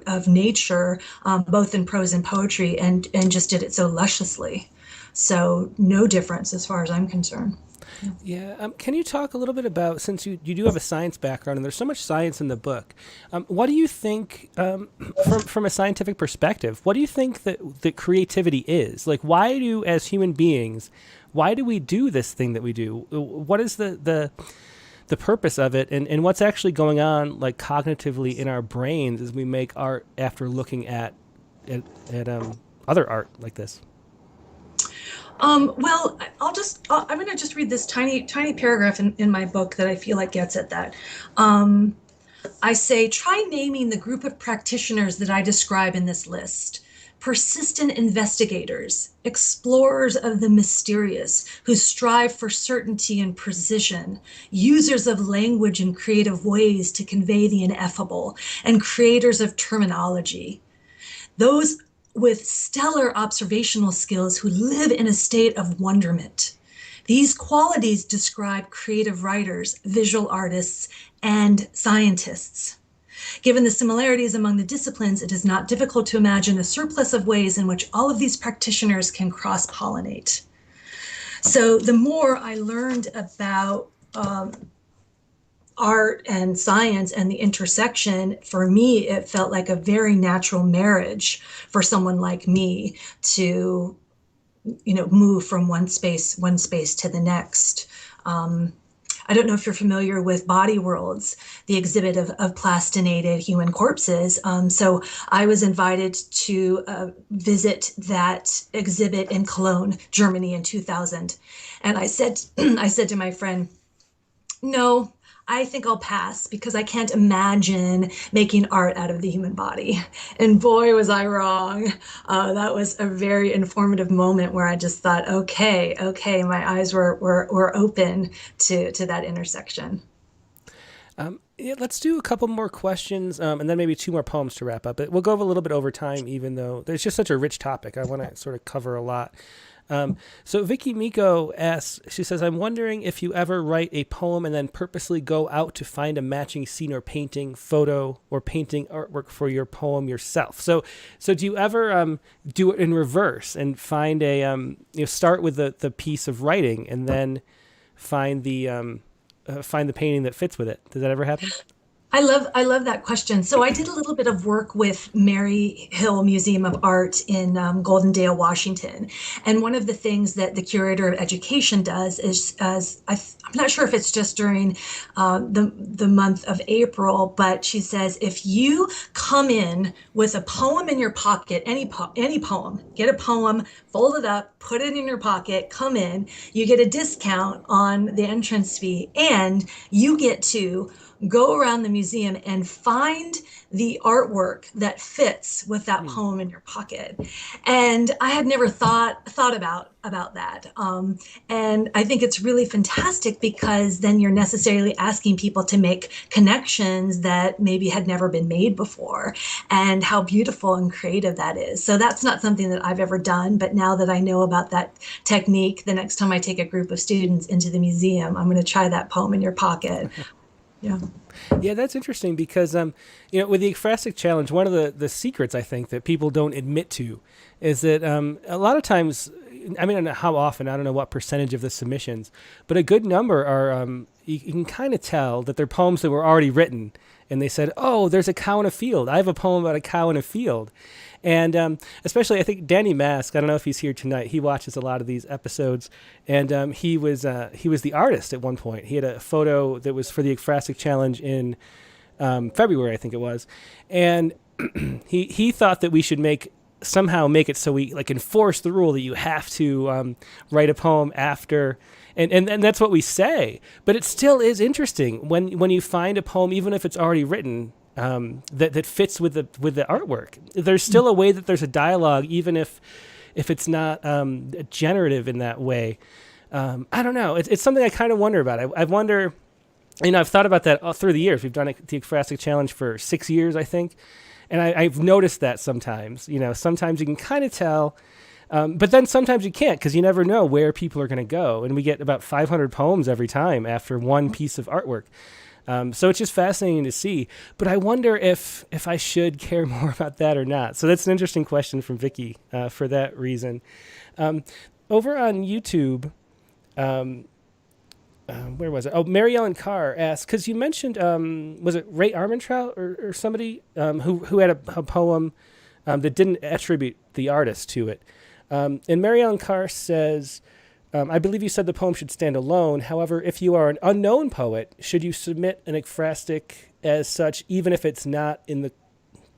of nature, both in prose and poetry, and just did it so lusciously. So no difference as far as I'm concerned. Yeah. Can you talk a little bit about, since you do have a science background and there's so much science in the book, what do you think, from a scientific perspective, what do you think that creativity is? Like, as human beings, why do we do this thing that we do? What is the purpose of it, and what's actually going on, like, cognitively in our brains as we make art after looking at other art like this? Well, I'm going to just read this tiny paragraph in my book that I feel like gets at that. I say, try naming the group of practitioners that I describe in this list. Persistent investigators, explorers of the mysterious, who strive for certainty and precision, users of language in creative ways to convey the ineffable, and creators of terminology. Those with stellar observational skills who live in a state of wonderment. These qualities describe creative writers, visual artists, and scientists. Given the similarities among the disciplines, it is not difficult to imagine a surplus of ways in which all of these practitioners can cross-pollinate. So the more I learned about art and science and the intersection, for me, it felt like a very natural marriage for someone like me to, move from one space to the next. I don't know if you're familiar with Body Worlds, the exhibit of plastinated human corpses. So I was invited to visit that exhibit in Cologne, Germany in 2000. And I said to my friend, no, I think I'll pass because I can't imagine making art out of the human body. And boy, was I wrong. That was a very informative moment where I just thought, okay, my eyes were open to that intersection. Let's do a couple more questions and then maybe two more poems to wrap up. We'll go a little bit over time, even though there's just such a rich topic. I want to sort of cover a lot. So Vicky Miko asks, she says, I'm wondering if you ever write a poem and then purposely go out to find a matching scene or painting, photo, or painting artwork for your poem yourself. So do you ever do it in reverse and find start with the piece of writing and then find the painting that fits with it? Does that ever happen? I love that question. So I did a little bit of work with Mary Hill Museum of Art in Goldendale, Washington. And one of the things that the curator of education does is, I'm not sure if it's just during the month of April, but she says, if you come in with a poem in your pocket, any poem, get a poem, fold it up, put it in your pocket, come in, you get a discount on the entrance fee, and you get to go around the museum and find the artwork that fits with that poem in your pocket. And I had never thought about that. And I think it's really fantastic because then you're necessarily asking people to make connections that maybe had never been made before, and how beautiful and creative that is. So that's not something that I've ever done, but now that I know about that technique, the next time I take a group of students into the museum, I'm going to try that poem in your pocket. Yeah, that's interesting because, with the Ekphrastic Challenge, one of the secrets I think that people don't admit to is that a lot of times, I don't know how often, I don't know what percentage of the submissions, but a good number are, you can kind of tell that they're poems that were already written. And they said, oh, there's a cow in a field. I have a poem about a cow in a field. And especially, I think Danny Mask, I don't know if he's here tonight. He watches a lot of these episodes. And he was the artist at one point. He had a photo that was for the Ekphrastic Challenge in February, I think it was, and he thought that we should somehow make it so we like enforce the rule that you have to write a poem after, and that's what we say. But it still is interesting when you find a poem, even if it's already written, that fits with the artwork. There's still a way that there's a dialogue, even if it's not generative in that way. I don't know. It's something I kind of wonder about. I wonder. I've thought about that all through the years. We've done the Ekphrastic Challenge for 6 years, I think. And I've noticed that sometimes. Sometimes you can kind of tell, but then sometimes you can't because you never know where people are going to go. And we get about 500 poems every time after one piece of artwork. So it's just fascinating to see. But I wonder if I should care more about that or not. So that's an interesting question from Vicky for that reason. Over on YouTube... where was it? Oh, Mary Ellen Carr asked, because you mentioned, was it Ray Armentrout or somebody who had a poem that didn't attribute the artist to it. And Mary Ellen Carr says, I believe you said the poem should stand alone. However, if you are an unknown poet, should you submit an ekphrastic as such, even if it's not in the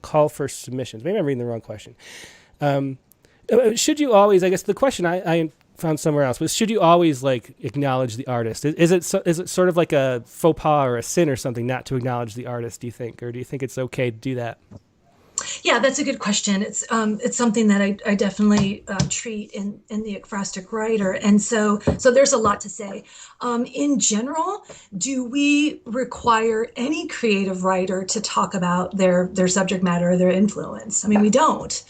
call for submissions? Maybe I'm reading the wrong question. Should you always, I guess the question I found somewhere else, but should you always acknowledge the artist? Is it sort of like a faux pas or a sin or something not to acknowledge the artist, do you think? Or do you think it's okay to do that? Yeah, that's a good question. It's something that I definitely treat in the Ekphrastic Writer, and so there's a lot to say. In general, do we require any creative writer to talk about their subject matter or their influence? I mean, we don't.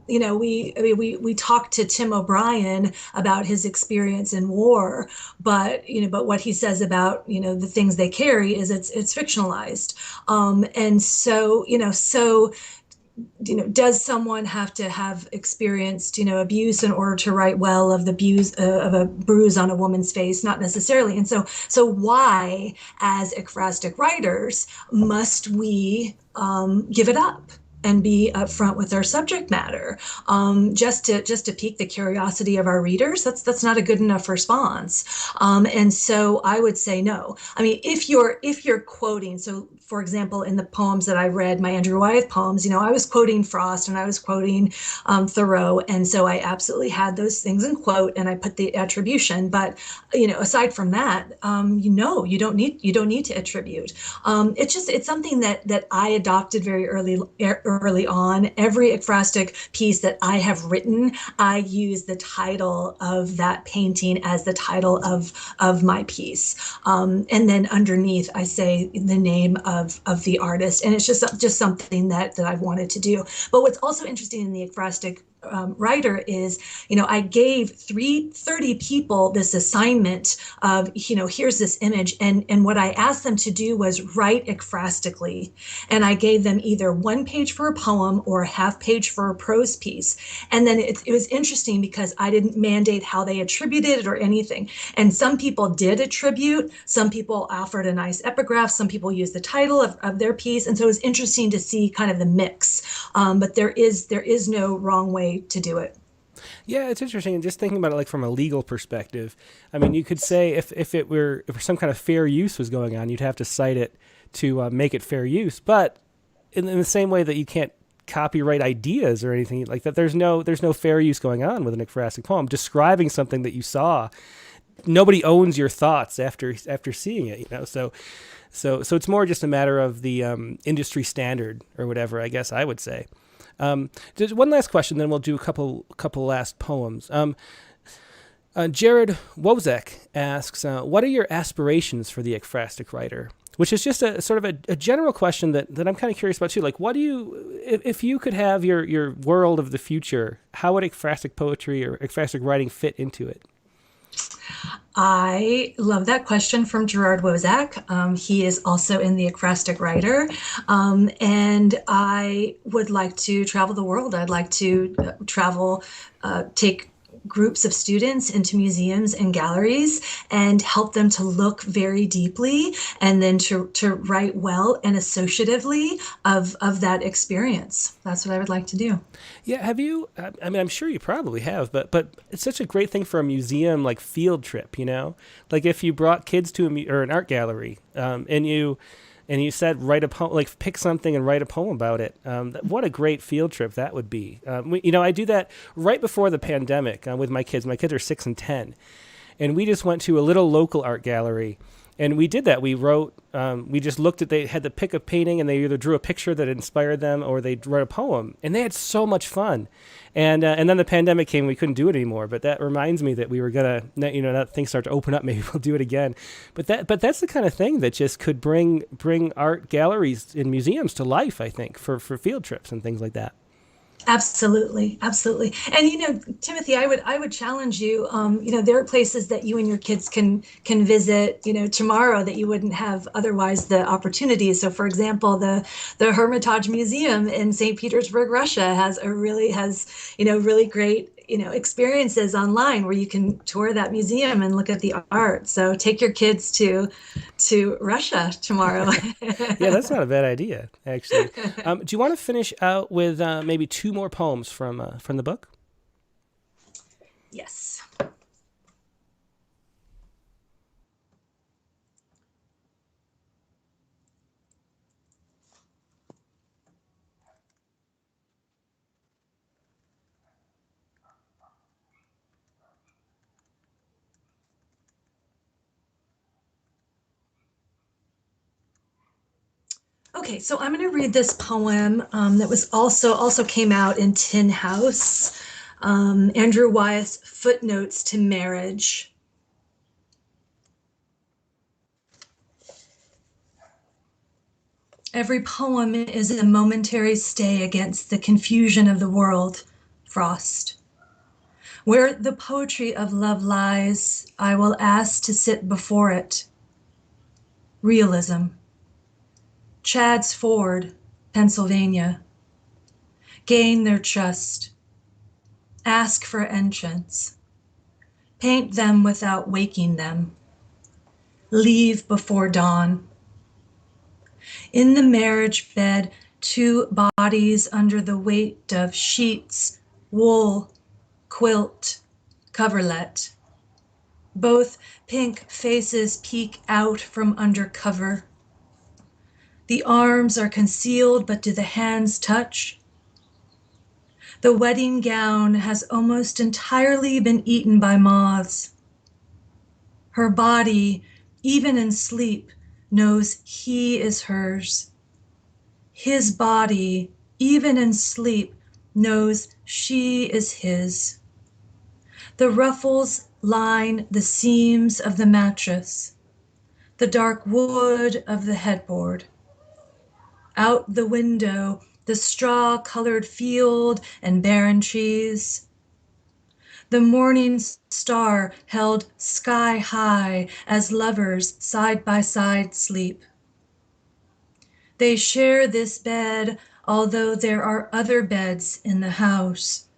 We talked to Tim O'Brien about his experience in war, but what he says about the things they carry is it's fictionalized, and so. Does someone have to have experienced, abuse in order to write well of a bruise on a woman's face? Not necessarily. And so why, as ekphrastic writers, must we give it up and be upfront with our subject matter, just to pique the curiosity of our readers? That's not a good enough response. And so I would say no. I mean, if you're quoting, so for example, in the poems that I read, my Andrew Wyeth poems, I was quoting Frost and I was quoting Thoreau, and so I absolutely had those things in quote, and I put the attribution. But aside from that, you don't need to attribute. It's something that I adopted very early on. Every ekphrastic piece that I have written, I use the title of that painting as the title of my piece, and then underneath I say the name of the artist, and it's just something that I've wanted to do. But what's also interesting in the Ekphrastic Writer is, I gave 30 people this assignment of, here's this image, and what I asked them to do was write ekphrastically, and I gave them either 1 page for a poem or a half page for a prose piece. And then it was interesting because I didn't mandate how they attributed it or anything. And some people did attribute, some people offered a nice epigraph, some people used the title of their piece, and so it was interesting to see kind of the mix. But there is no wrong way to do it. Yeah, it's interesting. And just thinking about it from a legal perspective, I mean, you could say if some kind of fair use was going on, you'd have to cite it to make it fair use. But in the same way that you can't copyright ideas or anything like that, there's no fair use going on with an ekphrastic poem. Describing something that you saw, nobody owns your thoughts after seeing it. So it's more just a matter of the industry standard or whatever, I guess I would say. Just one last question, then we'll do a couple last poems. Jarrod Lacy asks, what are your aspirations for the Ekphrastic Writer? Which is just a sort of a general question that I'm kind of curious about too. Like, what do you, if you could have your world of the future, how would ekphrastic poetry or ekphrastic writing fit into it? I love that question from Jarrod Lacy. He is also in the Ekphrastic Writer, and I would like to travel the world. I'd like to take groups of students into museums and galleries and help them to look very deeply and then to write well and associatively of that experience. That's what I would like to do. Yeah, have you, I mean, I'm sure you probably have, but it's such a great thing for a museum field trip, Like if you brought kids to or an art gallery and you And you said write a poem, like pick something and write a poem about it. What a great field trip that would be. I do that right before the pandemic with my kids. My kids are 6 and 10. And we just went to a little local art gallery. And we did that. We wrote, we just looked at, they had the pick of painting and they either drew a picture that inspired them or they wrote a poem. And they had so much fun. And then the pandemic came, we couldn't do it anymore. But that reminds me that we were going to, now things start to open up, maybe we'll do it again. But that's the kind of thing that just could bring art galleries and museums to life, I think, for field trips and things like that. Absolutely, absolutely. And Timothy, I would challenge you. There are places that you and your kids can visit, tomorrow that you wouldn't have otherwise the opportunity. So, for example, the Hermitage Museum in St. Petersburg, Russia, has really great experiences online where you can tour that museum and look at the art. So take your kids to Russia tomorrow. Yeah, that's not a bad idea, actually. Do you want to finish out with maybe two more poems from the book? Yes. Okay, so I'm going to read this poem that was also came out in Tin House. Andrew Wyeth's Footnotes to Marriage. Every poem is a momentary stay against the confusion of the world. Frost. Where the poetry of love lies, I will ask to sit before it. Realism. Chad's Ford, Pennsylvania. Gain their trust. Ask for entrance. Paint them without waking them. Leave before dawn. In the marriage bed, two bodies under the weight of sheets, wool, quilt, coverlet. Both pink faces peek out from under cover. The arms are concealed, but do the hands touch? The wedding gown has almost entirely been eaten by moths. Her body, even in sleep, knows he is hers. His body, even in sleep, knows she is his. The ruffles line the seams of the mattress, the dark wood of the headboard. Out the window, the straw-colored field and barren trees. The morning star held sky high as lovers side by side sleep. They share this bed, although there are other beds in the house.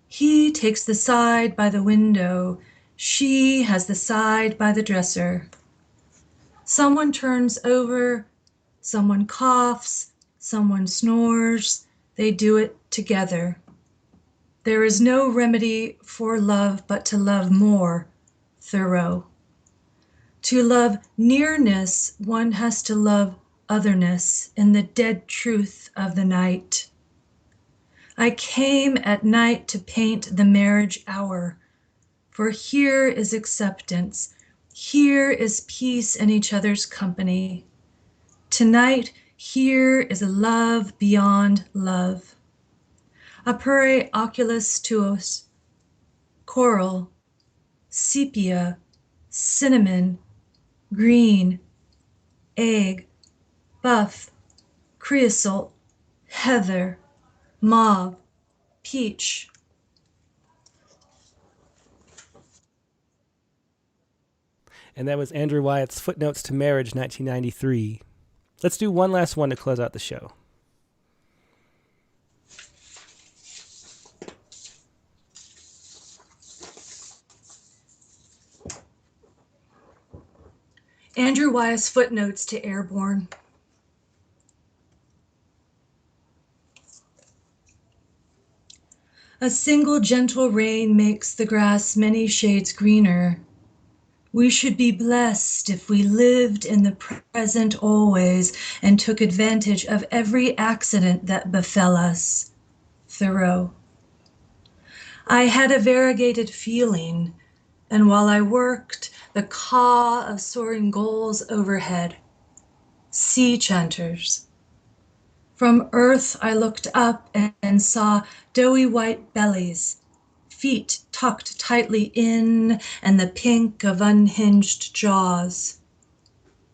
He takes the side by the window. She has the side by the dresser. Someone turns over. Someone coughs, someone snores, they do it together. There is no remedy for love but to love more, Thoreau. To love nearness, one has to love otherness in the dead truth of the night. I came at night to paint the marriage hour, for here is acceptance, here is peace in each other's company. Tonight, here is a love beyond love. Apere oculus tuos, coral, sepia, cinnamon, green, egg, buff, creosote, heather, mauve, peach. And that was Andrew Wyeth's Footnotes to Marriage, 1993. Let's do one last one to close out the show. Andrew Wyeth's Footnotes to Airborne. A single gentle rain makes the grass many shades greener. We should be blessed if we lived in the present always and took advantage of every accident that befell us. Thoreau. I had a variegated feeling, and while I worked, the caw of soaring gulls overhead. Sea chanters. From earth I looked up and saw doughy white bellies, feet tucked tightly in, and the pink of unhinged jaws.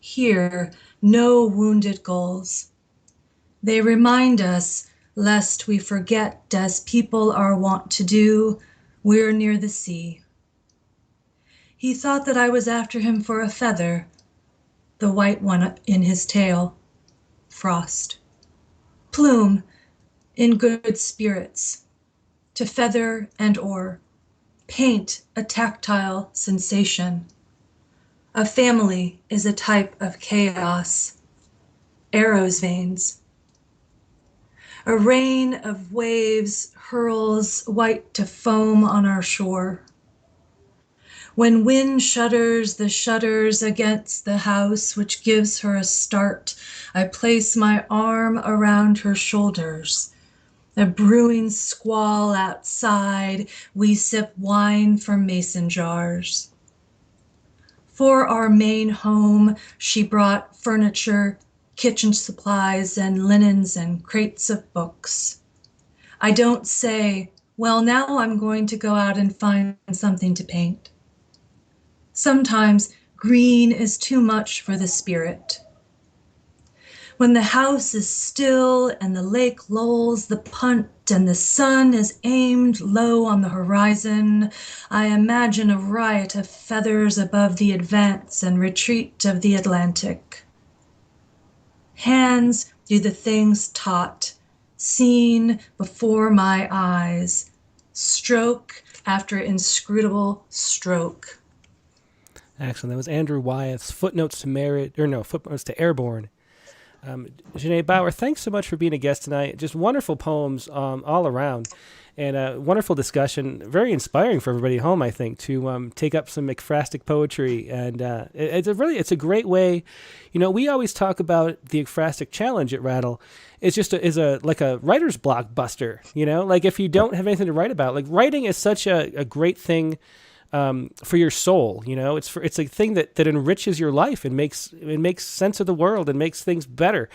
Here, no wounded gulls. They remind us, lest we forget, as people are wont to do, we're near the sea. He thought that I was after him for a feather, the white one in his tail. Frost. Plume, in good spirits. To feather and oar. Paint a tactile sensation. A family is a type of chaos. Arrow's veins. A rain of waves hurls white to foam on our shore. When wind shudders the shutters against the house which gives her a start, I place my arm around her shoulders. A brewing squall outside, we sip wine from mason jars. For our main home, she brought furniture, kitchen supplies, and linens and crates of books. I don't say, well, now I'm going to go out and find something to paint. Sometimes green is too much for the spirit. When the house is still and the lake lulls the punt and the sun is aimed low on the horizon, I imagine a riot of feathers above the advance and retreat of the Atlantic. Hands do the things taught, seen before my eyes, stroke after inscrutable stroke. Excellent. That was Andrew Wyeth's Footnotes to Airborne. Janée Baugher, thanks so much for being a guest tonight. Just wonderful poems all around, and a wonderful discussion. Very inspiring for everybody at home, I think, to take up some ekphrastic poetry. And it's a great way. You know, we always talk about the ekphrastic challenge at Rattle. It's just like a writer's blockbuster. You know, like if you don't have anything to write about, like writing is such a great thing. For your soul, you know, it's a thing that enriches your life and makes sense of the world and makes things better.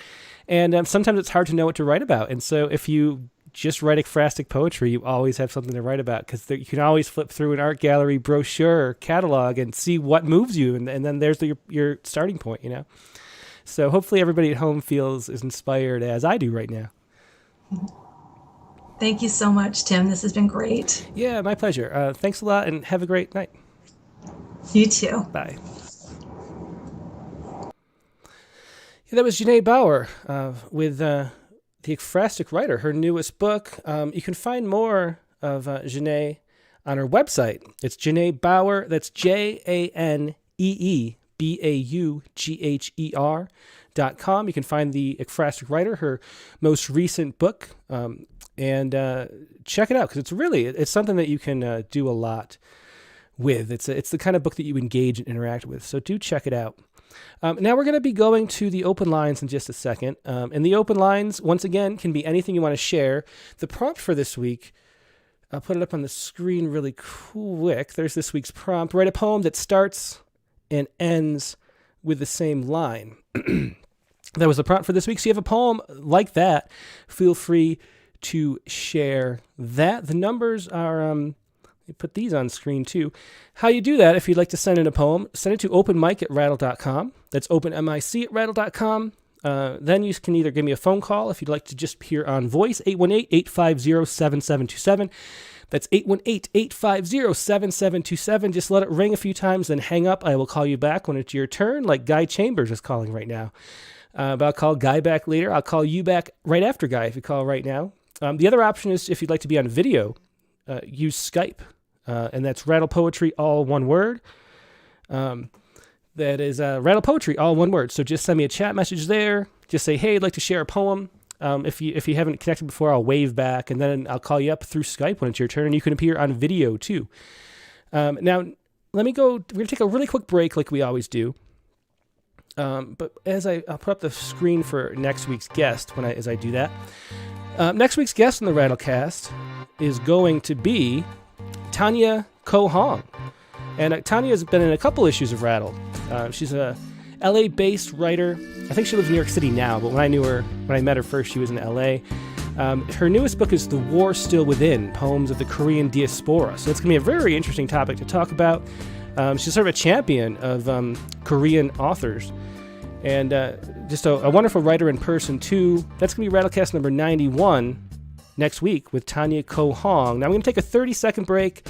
And sometimes it's hard to know what to write about. And so if you just write ekphrastic poetry, you always have something to write about, because you can always flip through an art gallery brochure or catalog and see what moves you. And then there's your starting point, you know. So hopefully everybody at home feels as inspired as I do right now. Thank you so much, Tim. This has been great. Yeah, my pleasure. Thanks a lot, and have a great night. You too. Bye. Yeah, that was Janée Baugher with The Ekphrastic Writer, her newest book. You can find more of Janée on her website. It's Janée Baugher. That's JaneeBaugher.com. You can find The Ekphrastic Writer, her most recent book. And check it out, because it's something that you can do a lot with. It's the kind of book that you engage and interact with. So do check it out. Now we're going to be going to the open lines in just a second. And the open lines, once again, can be anything you want to share. The prompt for this week, I'll put it up on the screen really quick. There's this week's prompt. Write a poem that starts and ends with the same line. That was the prompt for this week. So you have a poem like that, feel free to share that. The numbers are, let me put these on screen too. How you do that, if you'd like to send in a poem, send it to openmic@rattle.com. That's openmic@rattle.com. Then you can either give me a phone call if you'd like to just appear on voice, 818-850-7727. That's 818-850-7727. Just let it ring a few times, then hang up. I will call you back when it's your turn, like Guy Chambers is calling right now. But I'll call Guy back later. I'll call you back right after Guy if you call right now. The other option is, if you'd like to be on video, use Skype. And that's Rattle Poetry, all one word. That is Rattle Poetry, all one word. So just send me a chat message there. Just say, hey, I'd like to share a poem. If you haven't connected before, I'll wave back, and then I'll call you up through Skype when it's your turn, and you can appear on video too. Now, let me go. We're going to take a really quick break like we always do. But I'll put up the screen for next week's guest as I do that. Next week's guest on the Rattlecast is going to be Tanya Ko Hong. And Tanya has been in a couple issues of Rattle. She's a LA-based writer. I think she lives in New York City now, but when I met her first, she was in LA. Her newest book is The War Still Within, Poems of the Korean Diaspora. So it's going to be a very interesting topic to talk about. She's sort of a champion of Korean authors. And just a wonderful writer in person, too. That's going to be Rattlecast number 91 next week with Tanya Ko Hong. Now, I'm going to take a 30-second break,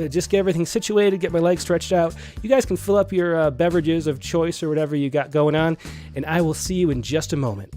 just get everything situated, get my legs stretched out. You guys can fill up your beverages of choice or whatever you got going on, and I will see you in just a moment.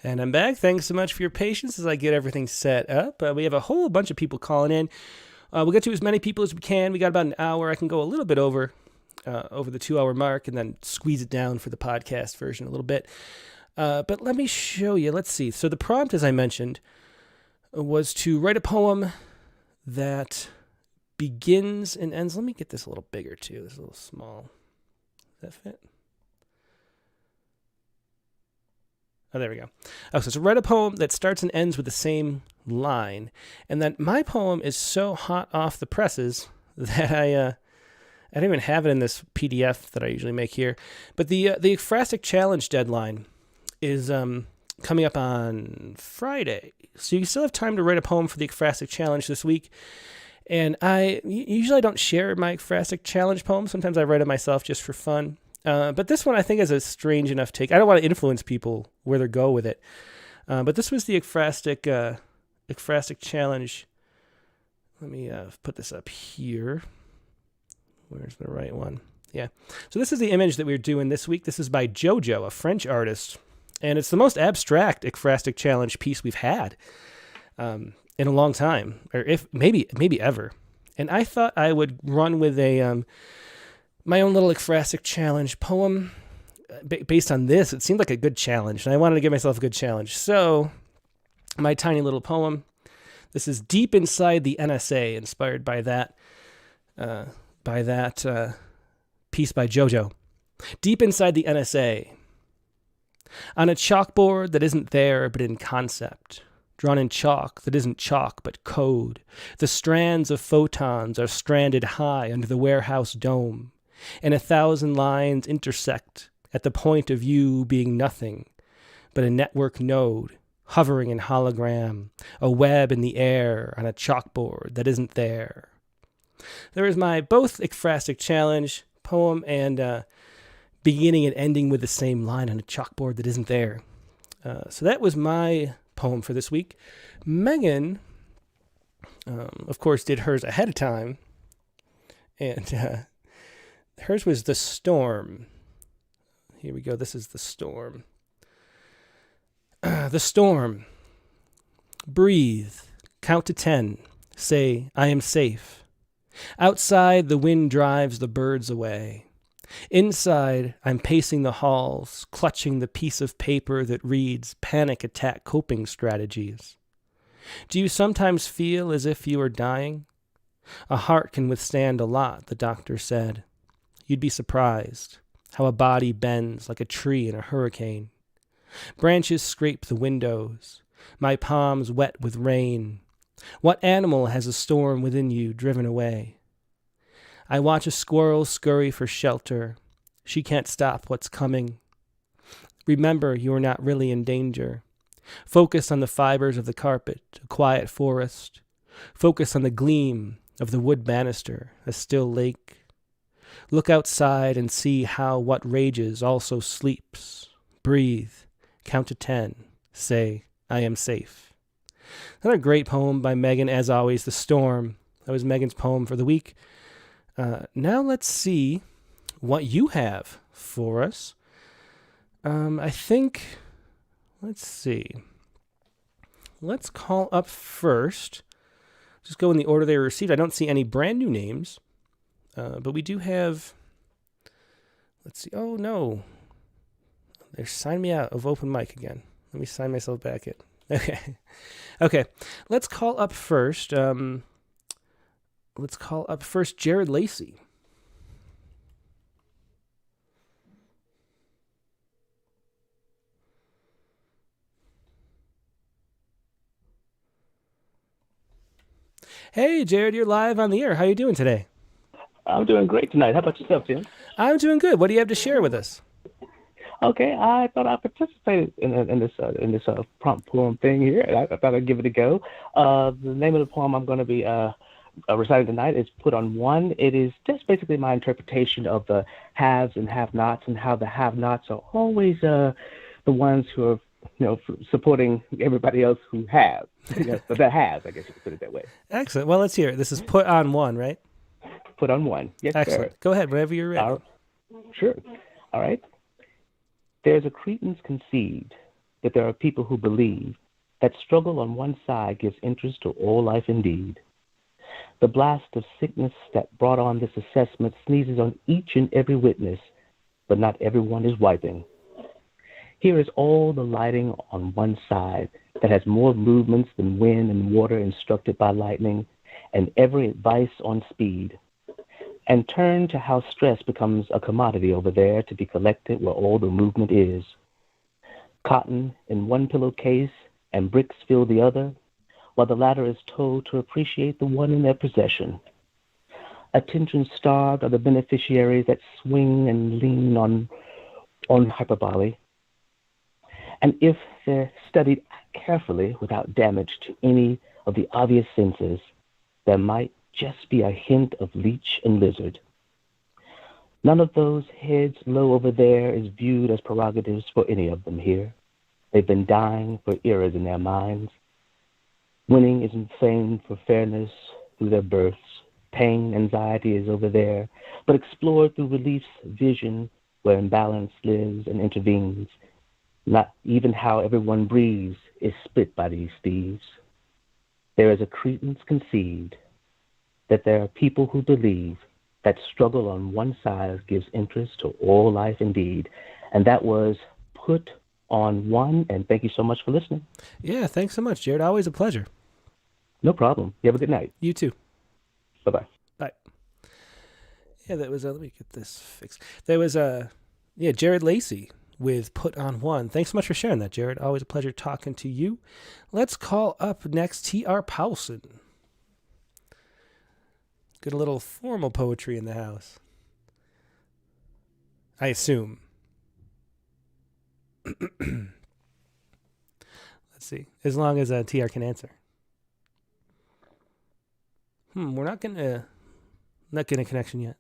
And I'm back. Thanks so much for your patience as I get everything set up. We have a whole bunch of people calling in. We'll get to as many people as we can. We got about an hour. I can go a little bit over the 2-hour mark and then squeeze it down for the podcast version a little bit. But let me show you. Let's see. So the prompt, as I mentioned, was to write a poem that begins and ends. Let me get this a little bigger, too. This is a little small. Does that fit? Oh, there we go. Oh, so write a poem that starts and ends with the same line. And then my poem is so hot off the presses that I don't even have it in this PDF that I usually make here. But the Ekphrastic Challenge deadline is coming up on Friday. So you still have time to write a poem for the Ekphrastic Challenge this week. And I usually don't share my Ekphrastic Challenge poems. Sometimes I write it myself just for fun. But this one I think is a strange enough take. I don't want to influence people where they go with it. But this was the Ekphrastic Challenge. Let me put this up here. Where's the right one? Yeah. So this is the image that we're doing this week. This is by Jojo, a French artist. And it's the most abstract Ekphrastic Challenge piece we've had in a long time. Or if maybe ever. And I thought I would run with my own little Ekphrastic Challenge poem based on this. It seemed like a good challenge, and I wanted to give myself a good challenge. So, my tiny little poem. This is Deep Inside the NSA, inspired by that piece by Jojo. Deep inside the NSA. On a chalkboard that isn't there but in concept. Drawn in chalk that isn't chalk but code. The strands of photons are stranded high under the warehouse dome. And 1,000 lines intersect at the point of you being nothing but a network node hovering in hologram, a web in the air on a chalkboard that isn't there. There is my both Ekphrastic Challenge poem and beginning and ending with the same line on a chalkboard that isn't there. So that was my poem for this week. Megan, of course, did hers ahead of time, and hers was The Storm. Here we go. This is The Storm. The storm. Breathe. Count to 10. Say, I am safe. Outside, the wind drives the birds away. Inside, I'm pacing the halls, clutching the piece of paper that reads Panic Attack Coping Strategies. Do you sometimes feel as if you are dying? A heart can withstand a lot, the doctor said. you'd be surprised how a body bends like a tree in a hurricane. Branches scrape the windows, my palms wet with rain. What animal has a storm within you driven away? I watch a squirrel scurry for shelter. She can't stop what's coming. Remember, you are not really in danger. Focus on the fibers of the carpet, a quiet forest. Focus on the gleam of the wood banister, a still lake. Look outside and see how what rages also sleeps. Breathe. Count to 10. Say, I am safe. Another great poem by Megan, as always, The Storm. That was Megan's poem for the week. Now let's see what you have for us. Let's see. Let's call up first. Just go in the order they were received. I don't see any brand new names, but we do have, let's see. Oh, no. They're signing me out of open mic again. Let me sign myself back in. Okay. Let's call up first. Jarrod Lacy. Hey, Jarrod, you're live on the air. How you doing today? I'm doing great tonight. How about yourself, Tim? I'm doing good. What do you have to share with us? Okay, I thought I'd participate in this prompt poem thing here. I thought I'd give it a go. The name of the poem I'm going to be reciting tonight is Put on One. It is just basically my interpretation of the haves and have-nots, and how the have-nots are always the ones who are, supporting everybody else who has. But that has, I guess you could put it that way. Excellent. Well, let's hear it. This is Put on One, right? Put on One. Yes, excellent. Sir. Go ahead, whenever you're ready. Sure. All right. There's a credence conceived that there are people who believe that struggle on one side gives interest to all life indeed. The blast of sickness that brought on this assessment sneezes on each and every witness, but not everyone is wiping. Here is all the lighting on one side that has more movements than wind and water instructed by lightning, and every advice on speed. And turn to how stress becomes a commodity over there to be collected where all the movement is. Cotton in one pillowcase and bricks fill the other, while the latter is told to appreciate the one in their possession. Attention-starved are the beneficiaries that swing and lean on hyperbole. And if they're studied carefully without damage to any of the obvious senses, there might just be a hint of leech and lizard. None of those heads low over there is viewed as prerogatives for any of them here. They've been dying for eras in their minds. Winning isn't famed for fairness through their births. Pain, anxiety is over there, but explored through relief's vision where imbalance lives and intervenes. Not even how everyone breathes is split by these thieves. There is a credence conceived that there are people who believe that struggle on one side gives interest to all life indeed. And that was Put on One, and thank you so much for listening. Yeah, thanks so much, Jarrod. Always a pleasure. No problem. You have a good night. You too. Bye-bye. Bye. Yeah, that was, let me get this fixed. That was, Jarrod Lacy with Put on One. Thanks so much for sharing that, Jarrod. Always a pleasure talking to you. Let's call up next T.R. Poulson. Get a little formal poetry in the house, I assume. Let's see. As long as TR can answer. We're not getting a connection yet.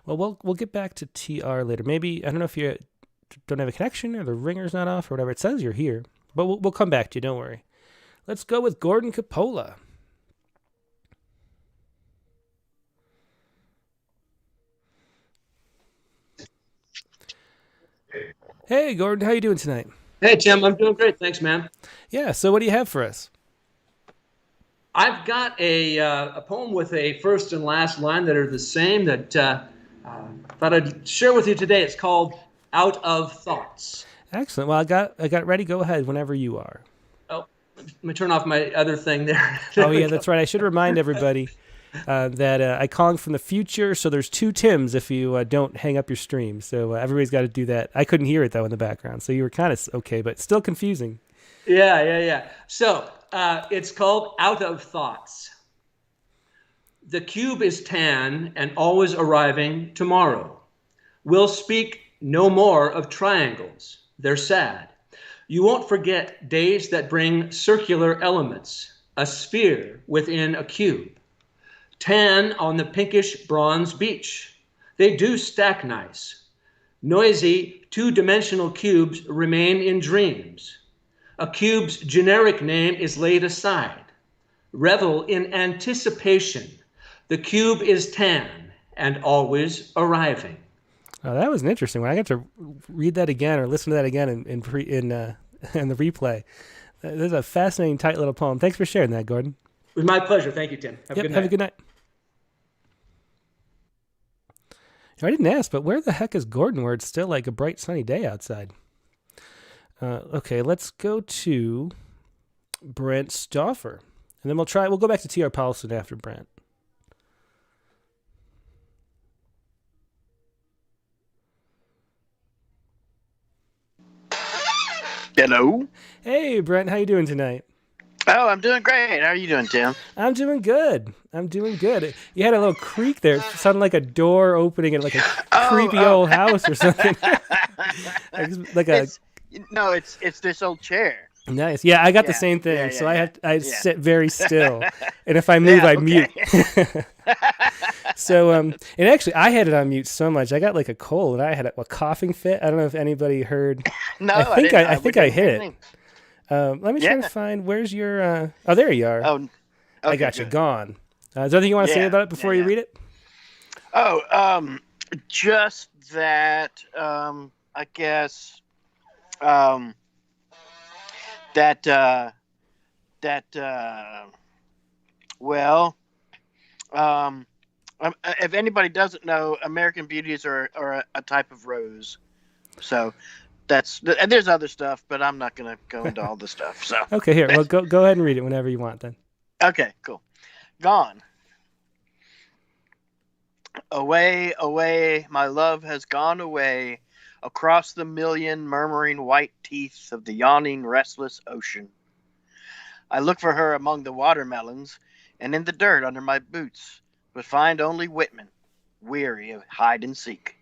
Well, we'll get back to TR later. Maybe, I don't know if you don't have a connection or the ringer's not off or whatever. It says you're here, but we'll come back to you. Don't worry. Let's go with Gordon Kippola. Hey, Gordon, how you doing tonight? Hey, Tim, I'm doing great. Thanks, man. Yeah, so what do you have for us? I've got a poem with a first and last line that are the same that thought I'd share with you today. It's called Out of Thoughts. Excellent. Well, I got it ready. Go ahead whenever you are. Oh, let me turn off my other thing there. Oh, yeah, that's right. I should remind everybody that I calling from the future, so there's 2 Tims if you don't hang up your stream. So everybody's got to do that. I couldn't hear it, though, in the background, so you were kind of okay, but still confusing. Yeah. So it's called Out of Thoughts. The cube is tan and always arriving tomorrow. We'll speak no more of triangles. They're sad. You won't forget days that bring circular elements, a sphere within a cube. Tan on the pinkish bronze beach. They do stack nice. Noisy, 2-dimensional cubes remain in dreams. A cube's generic name is laid aside. Revel in anticipation. The cube is tan and always arriving. Oh, that was an interesting one. I got to read that again or listen to that again in the replay. There's a fascinating, tight little poem. Thanks for sharing that, Gordon. It was my pleasure. Thank you, Tim. Have a good night. Have a good night. I didn't ask, but where the heck is Gordon where it's still like a bright, sunny day outside? Okay, let's go to Brent Stauffer. And then we'll go back to T.R. Poulson after Brent. Hello. Hey, Brent, how you doing tonight? Oh, I'm doing great. How are you doing, Tim? I'm doing good. You had a little creak there. It sounded like a door opening in like a creepy old house or something. It's this old chair. Nice. Yeah, I got the same thing. So I sit very still, and if I move, I mute. So and actually, I had it on mute so much. I got like a cold, and I had a coughing fit. I don't know if anybody heard. No, I think I hit it. Let me try to find where's your. Oh, there you are. Oh, okay, I got you. Gone. Is there anything you want to say about it before you read it? Oh, just that. I guess. If anybody doesn't know, American Beauties are a type of rose. So and there's other stuff, but I'm not going to go into all the stuff. So okay, here. Well, go ahead and read it whenever you want then. Okay, cool. Gone. Away, away, my love has gone away across the million murmuring white teeth of the yawning, restless ocean. I look for her among the watermelons and in the dirt under my boots, but find only Whitman, weary of hide and seek.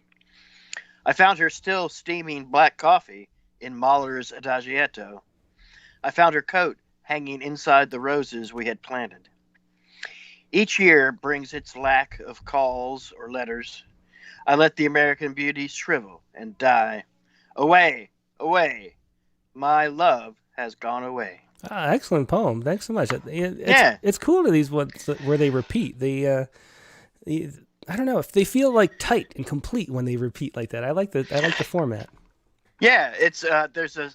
I found her still steaming black coffee in Mahler's Adagietto. I found her coat hanging inside the roses we had planted. Each year brings its lack of calls or letters. I let the American Beauty shrivel and die. Away, away, my love has gone away. Ah, excellent poem. Thanks so much. It's cool to these ones where they repeat. I don't know if they feel like tight and complete when they repeat like that. I like the format. Yeah, it's there's a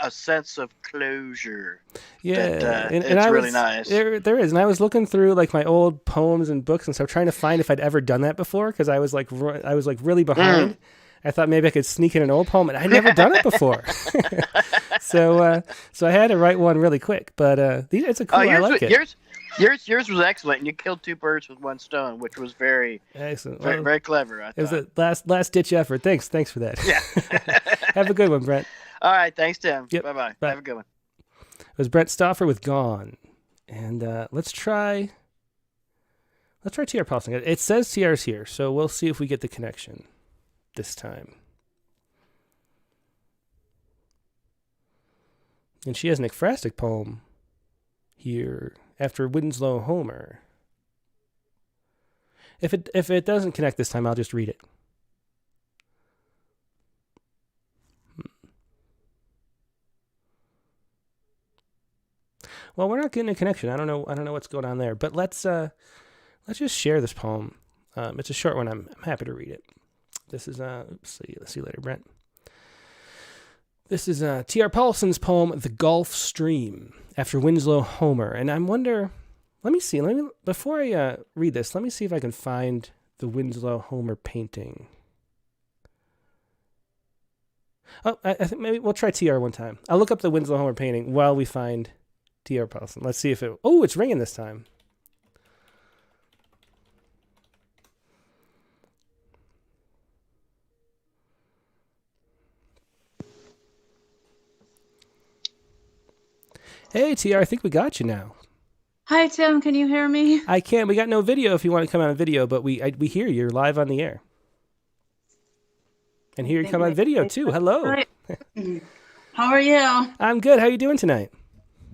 sense of closure. Yeah, and it's really nice. There is, and I was looking through like my old poems and books and stuff, trying to find if I'd ever done that before because I was like really behind. I thought maybe I could sneak in an old poem, and I'd never done it before. So I had to write one really quick. But it's a cool. I like it. Yours was excellent, and you killed 2 birds with 1 stone, which was very excellent, very clever. I thought. It was a last ditch effort. Thanks for that. Yeah. Have a good one, Brent. All right, thanks, Tim. Yep. Bye. Have a good one. It was Brent Stauffer with Gone, and let's try T.R. Poulson. It says TR's here, so we'll see if we get the connection this time. And she has an ekphrastic poem here after Winslow Homer. If it doesn't connect this time, I'll just read it. Well, we're not getting a connection. I don't know what's going on there. But let's just share this poem. It's a short one. I'm happy to read it. This is let's see you later, Brent. This is T.R. Poulson's poem, The Gulf Stream, after Winslow Homer. And I wonder, before I read this, let me see if I can find the Winslow Homer painting. Oh, I think maybe we'll try TR one time. I'll look up the Winslow Homer painting while we find T.R. Poulson. Let's see if it... Oh, it's ringing this time. Hey, TR, I think we got you now. Hi, Tim. Can you hear me? I can. We got no video if you want to come on video, but we hear you. You're live on the air. And here you come on video, too. Hello. Right. How are you? I'm good. How are you doing tonight?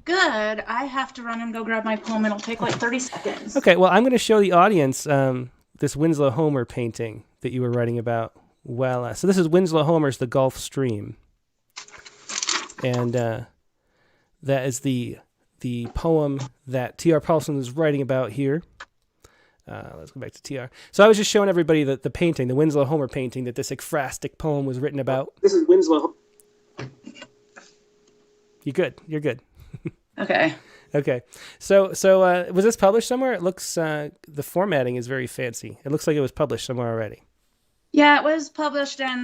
Good. I have to run and go grab my poem. It'll take like 30 seconds. Okay, well, I'm going to show the audience this Winslow Homer painting that you were writing about. Well, so this is Winslow Homer's The Gulf Stream. And that is the poem that T.R. Poulson is writing about here. Let's go back to T.R. So I was just showing everybody the painting, the Winslow Homer painting that this ekphrastic poem was written about. This is Winslow. You're good. You're good. Okay. Okay. So was this published somewhere? It looks, the formatting is very fancy. It looks like it was published somewhere already. Yeah, it was published in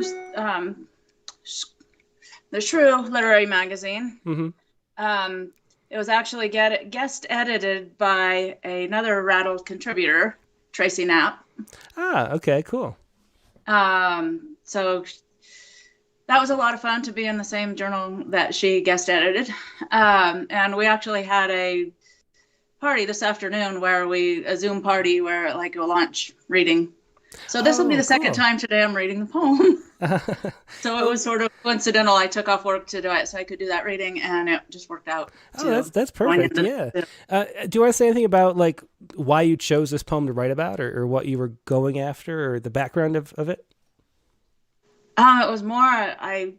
the Shrew Literary Magazine. Mm-hmm. It was actually guest edited by another Rattle contributor, Tracy Knapp. Ah, okay, cool. So that was a lot of fun to be in the same journal that she guest edited. And we actually had a party this afternoon a Zoom party where like a lunch reading. So this will be the second time today I'm reading the poem. So it was sort of coincidental. I took off work to do it so I could do that reading, and it just worked out. Oh, that's perfect. Yeah. Do you want to say anything about like why you chose this poem to write about, or what you were going after, or the background of it? It was more I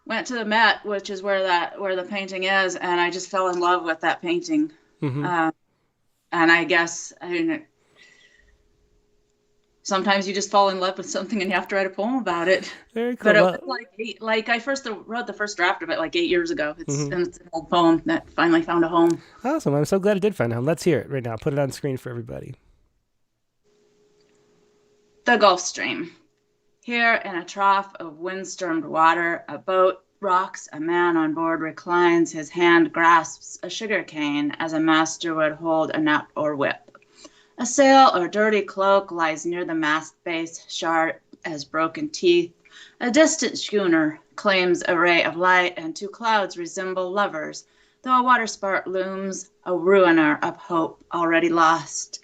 went to the Met, which is where the painting is, and I just fell in love with that painting. Mm-hmm. And I guess sometimes you just fall in love with something and you have to write a poem about it. Very cool. But it was like I first wrote the first draft of it like 8 years ago. It's an old poem that finally found a home. Awesome. I'm so glad it did find a home. Let's hear it right now. Put it on screen for everybody. The Gulf Stream. Here in a trough of wind-stormed water, a boat rocks, a man on board reclines, his hand grasps a sugar cane as a master would hold a nut or whip. A sail or dirty cloak lies near the mast base, sharp as broken teeth. A distant schooner claims a ray of light, and two clouds resemble lovers, though a waterspout looms, a ruiner of hope already lost.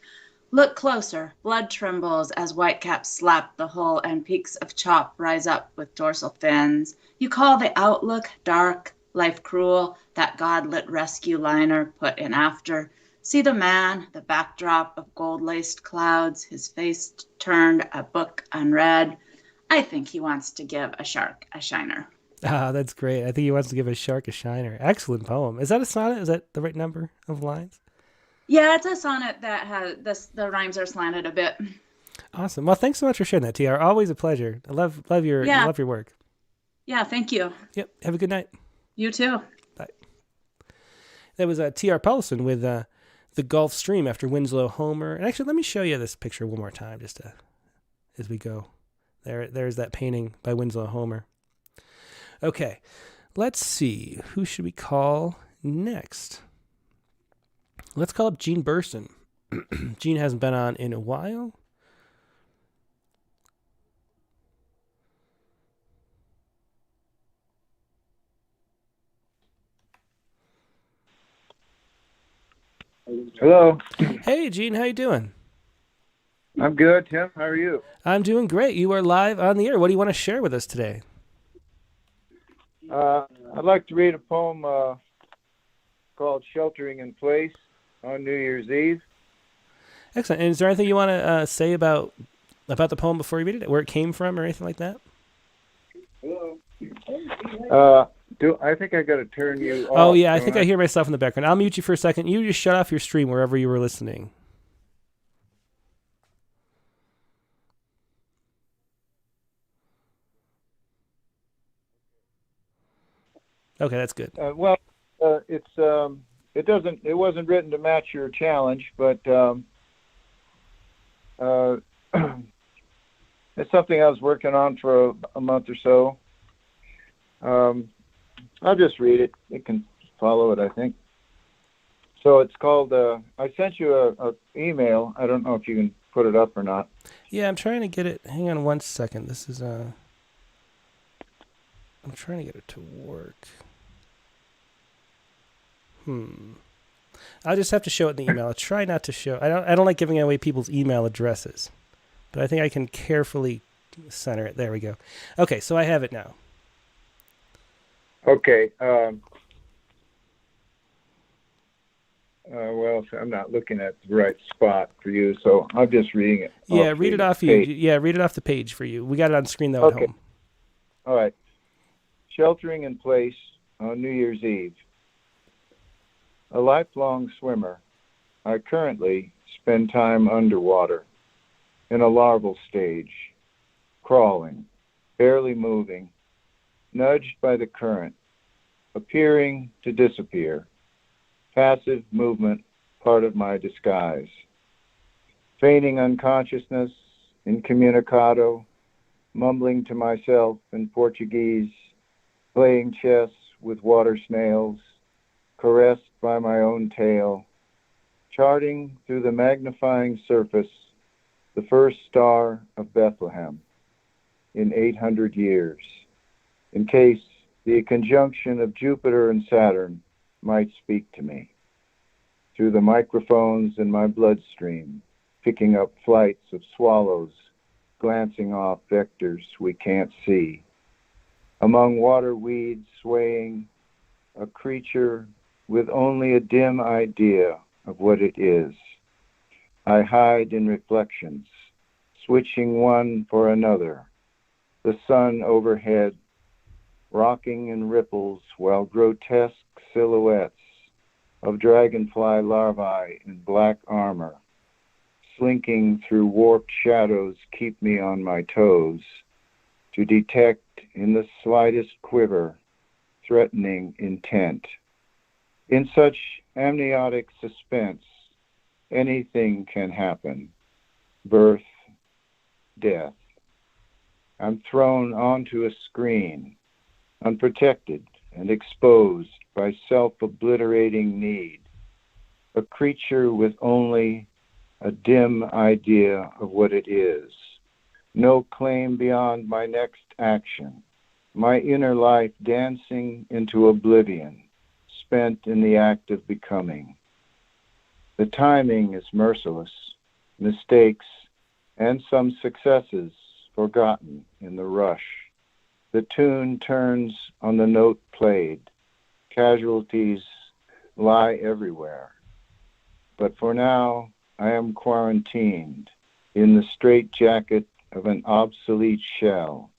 Look closer, blood trembles as whitecaps slap the hull and peaks of chop rise up with dorsal fins. You call the outlook dark, life cruel, that God-lit rescue liner put in after. See the man, the backdrop of gold-laced clouds, his face turned, a book unread. I think he wants to give a shark a shiner. Ah, that's great. I think he wants to give a shark a shiner. Excellent poem. Is that a sonnet? Is that the right number of lines? Yeah, it's a sonnet that has the rhymes are slanted a bit. Awesome. Well, thanks so much for sharing that, TR. Always a pleasure. I love your work. Yeah, thank you. Yep. Have a good night. You too. Bye. That was T.R. Poulson with The Gulf Stream after Winslow Homer. And actually, let me show you this picture one more time just as we go. There's that painting by Winslow Homer. Okay, let's see. Who should we call next? Let's call up Gene Burson. Gene hasn't been on in a while. Hello. Hey, Gene, how you doing? I'm good, Tim. How are you? I'm doing great. You are live on the air. What do you want to share with us today? I'd like to read a poem called Sheltering in Place on New Year's Eve. Excellent. And is there anything you want to say about the poem before you read it? Where it came from or anything like that? Hello. I think I got to turn you off. Oh, yeah. I think I hear myself in the background. I'll mute you for a second. You just shut off your stream wherever you were listening. Okay, that's good. It wasn't written to match your challenge, but it's something I was working on for a month or so. I'll just read it. You can follow it, I think. So it's called, I sent you a email. I don't know if you can put it up or not. Yeah, I'm trying to get it. Hang on one second. This is, I'm trying to get it to work. I'll just have to show it in the email. I'll try not to show. I don't like giving away people's email addresses, but I think I can carefully center it. There we go. Okay, so I have it now. Okay. Well, I'm not looking at the right spot for you, so I'm just reading it. Yeah, read it off you. Yeah, read it off the page for you. We got it on screen though at home. All right. Sheltering in place on New Year's Eve. A lifelong swimmer, I currently spend time underwater, in a larval stage, crawling, barely moving, nudged by the current, appearing to disappear. Passive movement, part of my disguise. Feigning unconsciousness, incommunicado, mumbling to myself in Portuguese, playing chess with water snails, caressed by my own tail, charting through the magnifying surface the first star of Bethlehem in 800 years, in case the conjunction of Jupiter and Saturn might speak to me through the microphones in my bloodstream, picking up flights of swallows, glancing off vectors we can't see. Among water weeds swaying, a creature with only a dim idea of what it is. I hide in reflections, switching one for another, the sun overhead, rocking in ripples while grotesque silhouettes of dragonfly larvae in black armor, slinking through warped shadows, keep me on my toes, to detect in the slightest quiver threatening intent. In such amniotic suspense, anything can happen. Birth, death. I'm thrown onto a screen, unprotected and exposed by self-obliterating need, a creature with only a dim idea of what it is, no claim beyond my next action, my inner life dancing into oblivion, spent in the act of becoming. The timing is merciless, mistakes and some successes forgotten in the rush. The tune turns on the note played. Casualties lie everywhere. But for now, I am quarantined in the straitjacket of an obsolete shell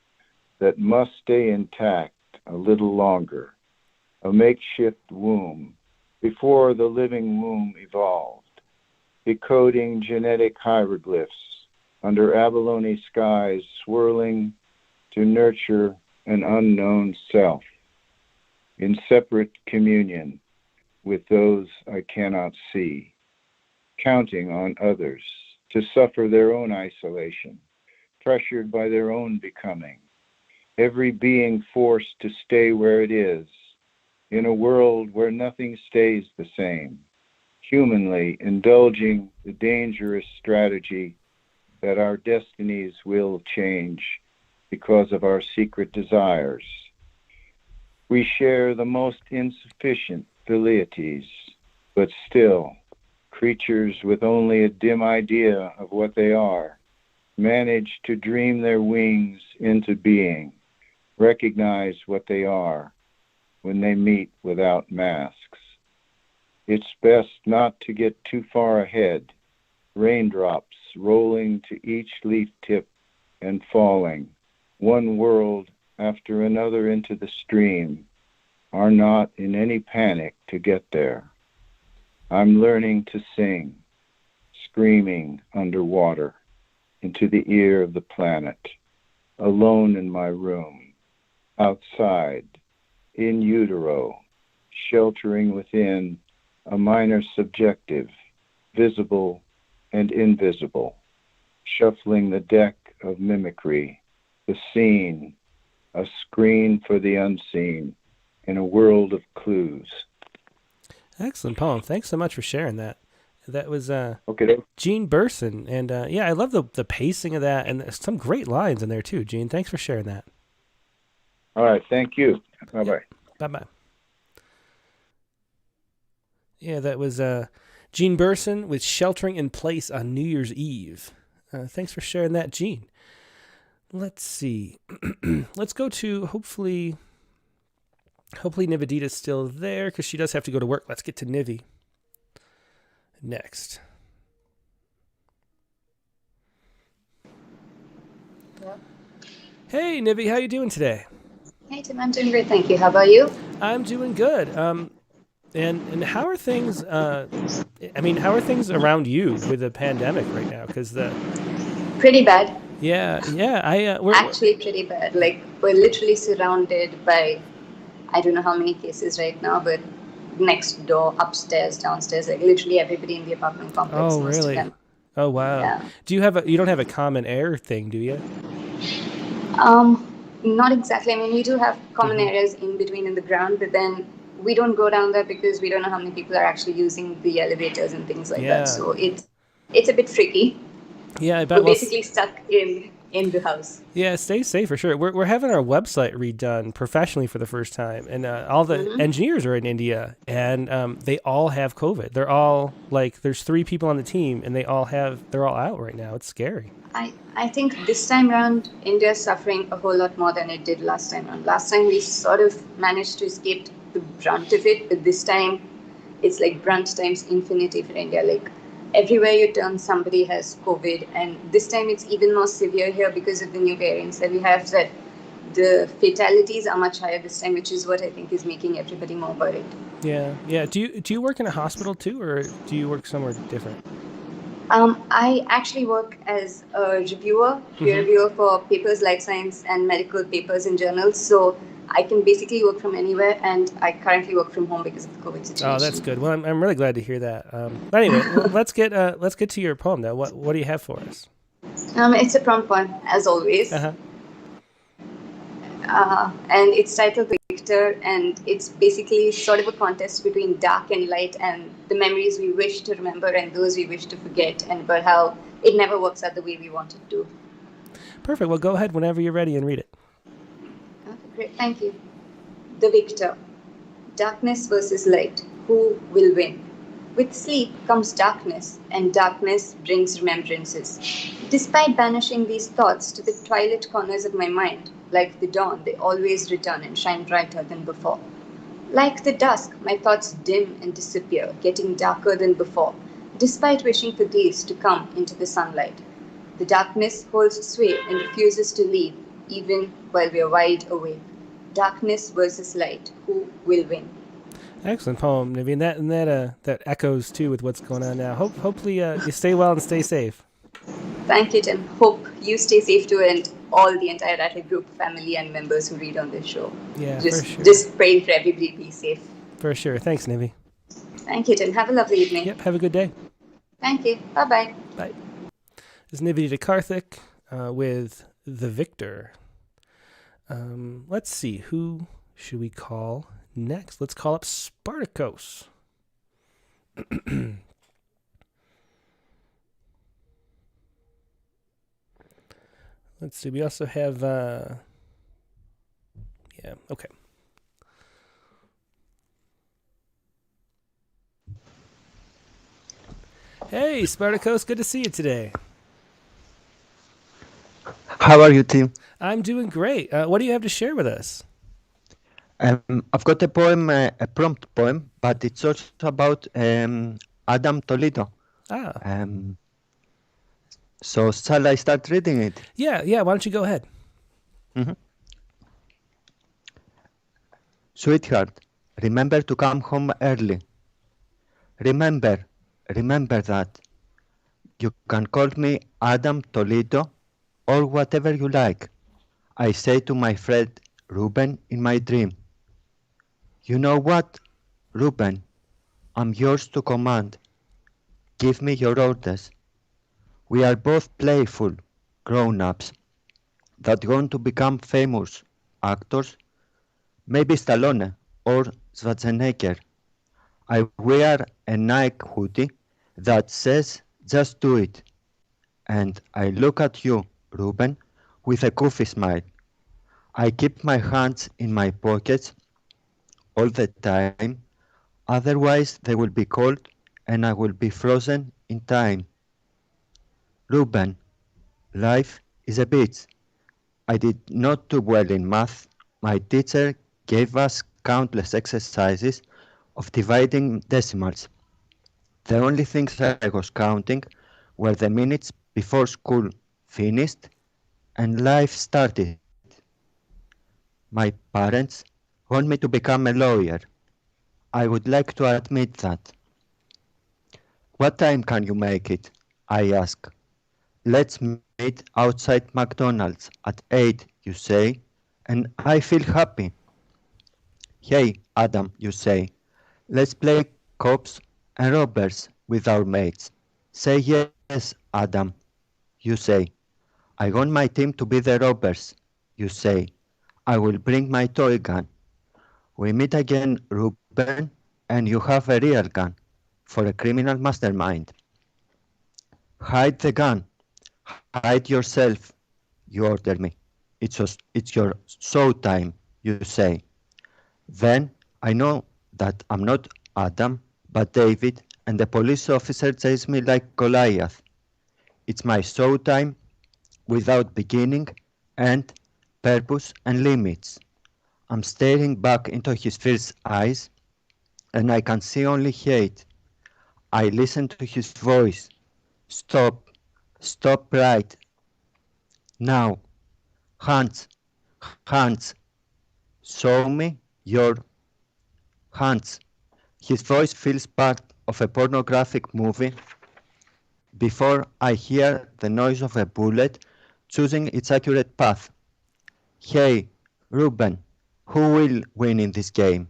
that must stay intact a little longer, a makeshift womb before the living womb evolved, decoding genetic hieroglyphs under abalone skies swirling to nurture an unknown self, in separate communion with those I cannot see, counting on others to suffer their own isolation, pressured by their own becoming, every being forced to stay where it is, in a world where nothing stays the same, humanly indulging the dangerous strategy that our destinies will change because of our secret desires. We share the most insufficient velleities, but still, creatures with only a dim idea of what they are, manage to dream their wings into being, recognize what they are when they meet without masks. It's best not to get too far ahead, raindrops rolling to each leaf tip and falling, one world after another into the stream, are not in any panic to get there. I'm learning to sing, screaming underwater into the ear of the planet, alone in my room, outside, in utero, sheltering within a minor subjective, visible and invisible, shuffling the deck of mimicry, the scene, a screen for the unseen, in a world of clues. Excellent poem. Thanks so much for sharing that. That was Okay. Gene Burson. And yeah, I love the pacing of that. And there's some great lines in there too, Gene. Thanks for sharing that. All right. Thank you. Bye-bye. Bye-bye. Yeah, that was Gene Burson with Sheltering in Place on New Year's Eve. Thanks for sharing that, Gene. Let's see. Let's go to hopefully Nivedita's still there because she does have to go to work. Let's get to Nivi next. Hello. Hey, Nivi, how you doing today? Hey, Tim, I'm doing great, thank you. How about you? I'm doing good. And how are things? How are things around you with the pandemic right now? Because Pretty bad. Yeah. We're Actually, pretty bad. Like, we're literally surrounded by, I don't know how many cases right now, but next door, upstairs, downstairs, like literally everybody in the apartment complex. Oh, most really? of them. Oh, wow. Yeah. Do you don't have a common air thing, do you? Not exactly. I mean, we do have common areas in between in the ground, but then we don't go down there because we don't know how many people are actually using the elevators and things like that. So it's a bit tricky. Yeah, I bet. We're basically stuck in the house. Yeah, stay safe for sure. We're having our website redone professionally for the first time, and all the engineers are in India, and they all have COVID. They're all there's 3 people on the team, and they're all out right now. It's scary. I think this time around, India's suffering a whole lot more than it did last time around. Last time we sort of managed to escape the brunt of it, but this time it's like brunt times infinity for India. Like everywhere you turn, somebody has COVID, and this time it's even more severe here because of the new variants that we have. That the fatalities are much higher this time, which is what I think is making everybody more worried. Yeah. Do you work in a hospital too, or do you work somewhere different? I actually work as a reviewer, peer reviewer for papers, life science, and medical papers and journals. So I can basically work from anywhere, and I currently work from home because of the COVID situation. Oh, that's good. Well, I'm really glad to hear that. But anyway, let's get to your poem now. What do you have for us? It's a prompt poem, as always. And it's titled The Victor, and it's basically sort of a contest between dark and light and the memories we wish to remember and those we wish to forget, and about how it never works out the way we want it to. Perfect. Well, go ahead whenever you're ready and read it. Okay, great. Thank you. The Victor. Darkness versus light. Who will win? With sleep comes darkness, and darkness brings remembrances. Despite banishing these thoughts to the twilight corners of my mind, like the dawn, they always return and shine brighter than before. Like the dusk, my thoughts dim and disappear, getting darker than before, despite wishing for these to come into the sunlight. The darkness holds sway and refuses to leave, even while we are wide awake. Darkness versus light, who will win? Excellent poem, Nivi, and that echoes too with what's going on now. Hopefully you stay well and stay safe. Thank you, Tim. Hope you stay safe too, and all the entire Rattle Group family and members who read on this show. Yeah, for sure. Just praying for everybody to be safe. For sure. Thanks, Nivi. Thank you, Tim. Have a lovely evening. Yep, have a good day. Thank you. Bye-bye. Bye. This is Nivedita Karthik with The Victor. Let's see, who should we call next? Let's call up Spartacus. Let's see, we also have, okay. Hey, Spartacus, good to see you today. How are you, Tim? I'm doing great. What do you have to share with us? I've got a poem, a prompt poem, but it's also about Adam Toledo. So shall I start reading it? Yeah. Why don't you go ahead? Mm-hmm. Sweetheart, remember to come home early. Remember that. You can call me Adam Toledo or whatever you like. I say to my friend Ruben in my dream. You know what, Ruben? I'm yours to command. Give me your orders. We are both playful grown-ups that want to become famous actors, maybe Stallone or Schwarzenegger. I wear a Nike hoodie that says, just do it. And I look at you, Ruben, with a goofy smile. I keep my hands in my pockets all the time, otherwise they will be cold and I will be frozen in time. Ruben, life is a bitch. I did not do well in math. My teacher gave us countless exercises of dividing decimals. The only things I was counting were the minutes before school finished and life started. My parents want me to become a lawyer. I would like to admit that. What time can you make it? I ask. Let's meet outside McDonald's at 8, you say, and I feel happy. Hey, Adam, you say, let's play cops and robbers with our mates. Say yes, Adam, you say. I want my team to be the robbers, you say. I will bring my toy gun. We meet again, Ruben, and you have a real gun for a criminal mastermind. Hide the gun. Hide yourself, you order me. It's your show time, you say. Then I know that I'm not Adam, but David, and the police officer chased me like Goliath. It's my show time without beginning, end, purpose, and limits. I'm staring back into his fierce eyes, and I can see only hate. I listen to his voice. Stop. Stop right now. Hands. Hands. Show me your hands. His voice feels part of a pornographic movie before I hear the noise of a bullet choosing its accurate path. Hey, Ruben, who will win in this game?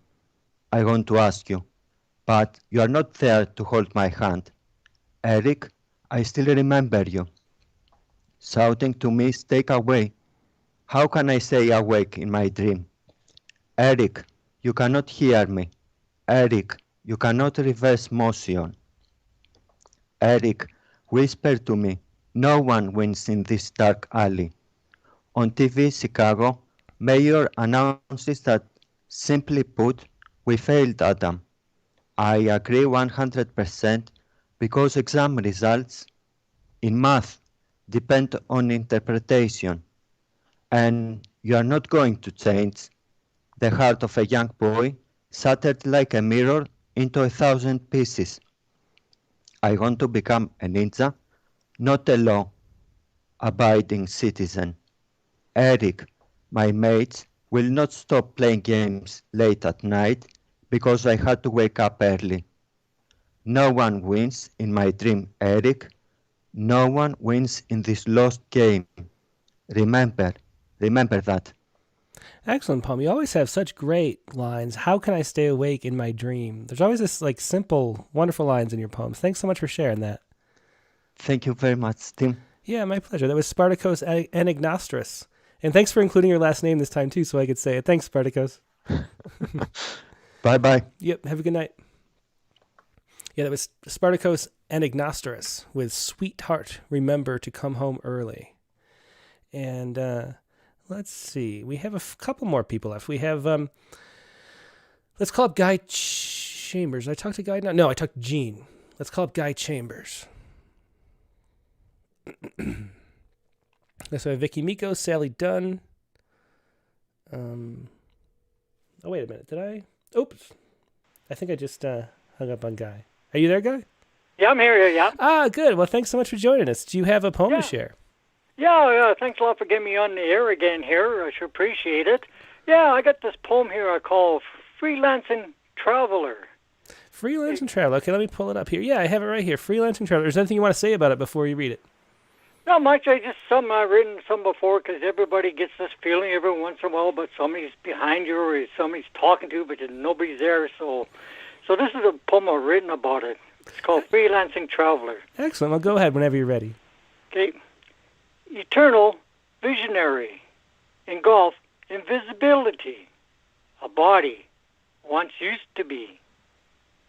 I want to ask you, but you are not there to hold my hand. Eric, I still remember you, shouting to me, stay away. How can I stay awake in my dream? Eric, you cannot hear me. Eric, you cannot reverse motion. Eric, whisper to me, no one wins in this dark alley. On TV Chicago, Mayor announces that, simply put, we failed Adam. I agree 100% because exam results in math depend on interpretation, and you are not going to change the heart of a young boy shattered like a mirror into 1,000 pieces. I want to become a ninja, not a law-abiding citizen. Eric, my mates will not stop playing games late at night because I had to wake up early. No one wins in my dream, Eric. No one wins in this lost game. Remember that. Excellent poem. You always have such great lines. How can I stay awake in my dream? There's always this like simple, wonderful lines in your poems. Thanks so much for sharing that. Thank you very much, Tim. Yeah, my pleasure. That was Spartacus Anagnostris. And thanks for including your last name this time too, so I could say it. Thanks, Spartacus. Bye-bye. Yep, have a good night. Yeah, that was Spartacus Anagnostris with Sweetheart, Remember to Come Home Early. And let's see. We have a couple more people left. We have, let's call up Guy Chambers. Did I talk to Guy? No, I talked to Gene. Let's call up Guy Chambers. So I have Vicky Miko, Sally Dunn. Oh, wait a minute. Did I? Oops. I think I just hung up on Guy. Are you there, Guy? Yeah, I'm here, yeah. Ah, good. Well, thanks so much for joining us. Do you have a poem to share? Yeah, thanks a lot for getting me on the air again here. I sure appreciate it. Yeah, I got this poem here I call Freelancing Traveler. Freelancing Traveler. Okay, let me pull it up here. Yeah, I have it right here. Freelancing Traveler. Is there anything you want to say about it before you read it? Not much. I just I've written some before because everybody gets this feeling every once in a while, but somebody's behind you or somebody's talking to you, but nobody's there. So this is a poem I've written about it. It's called Freelancing Traveler. Excellent. Well, go ahead whenever you're ready. Okay. Eternal visionary, engulf invisibility. A body once used to be.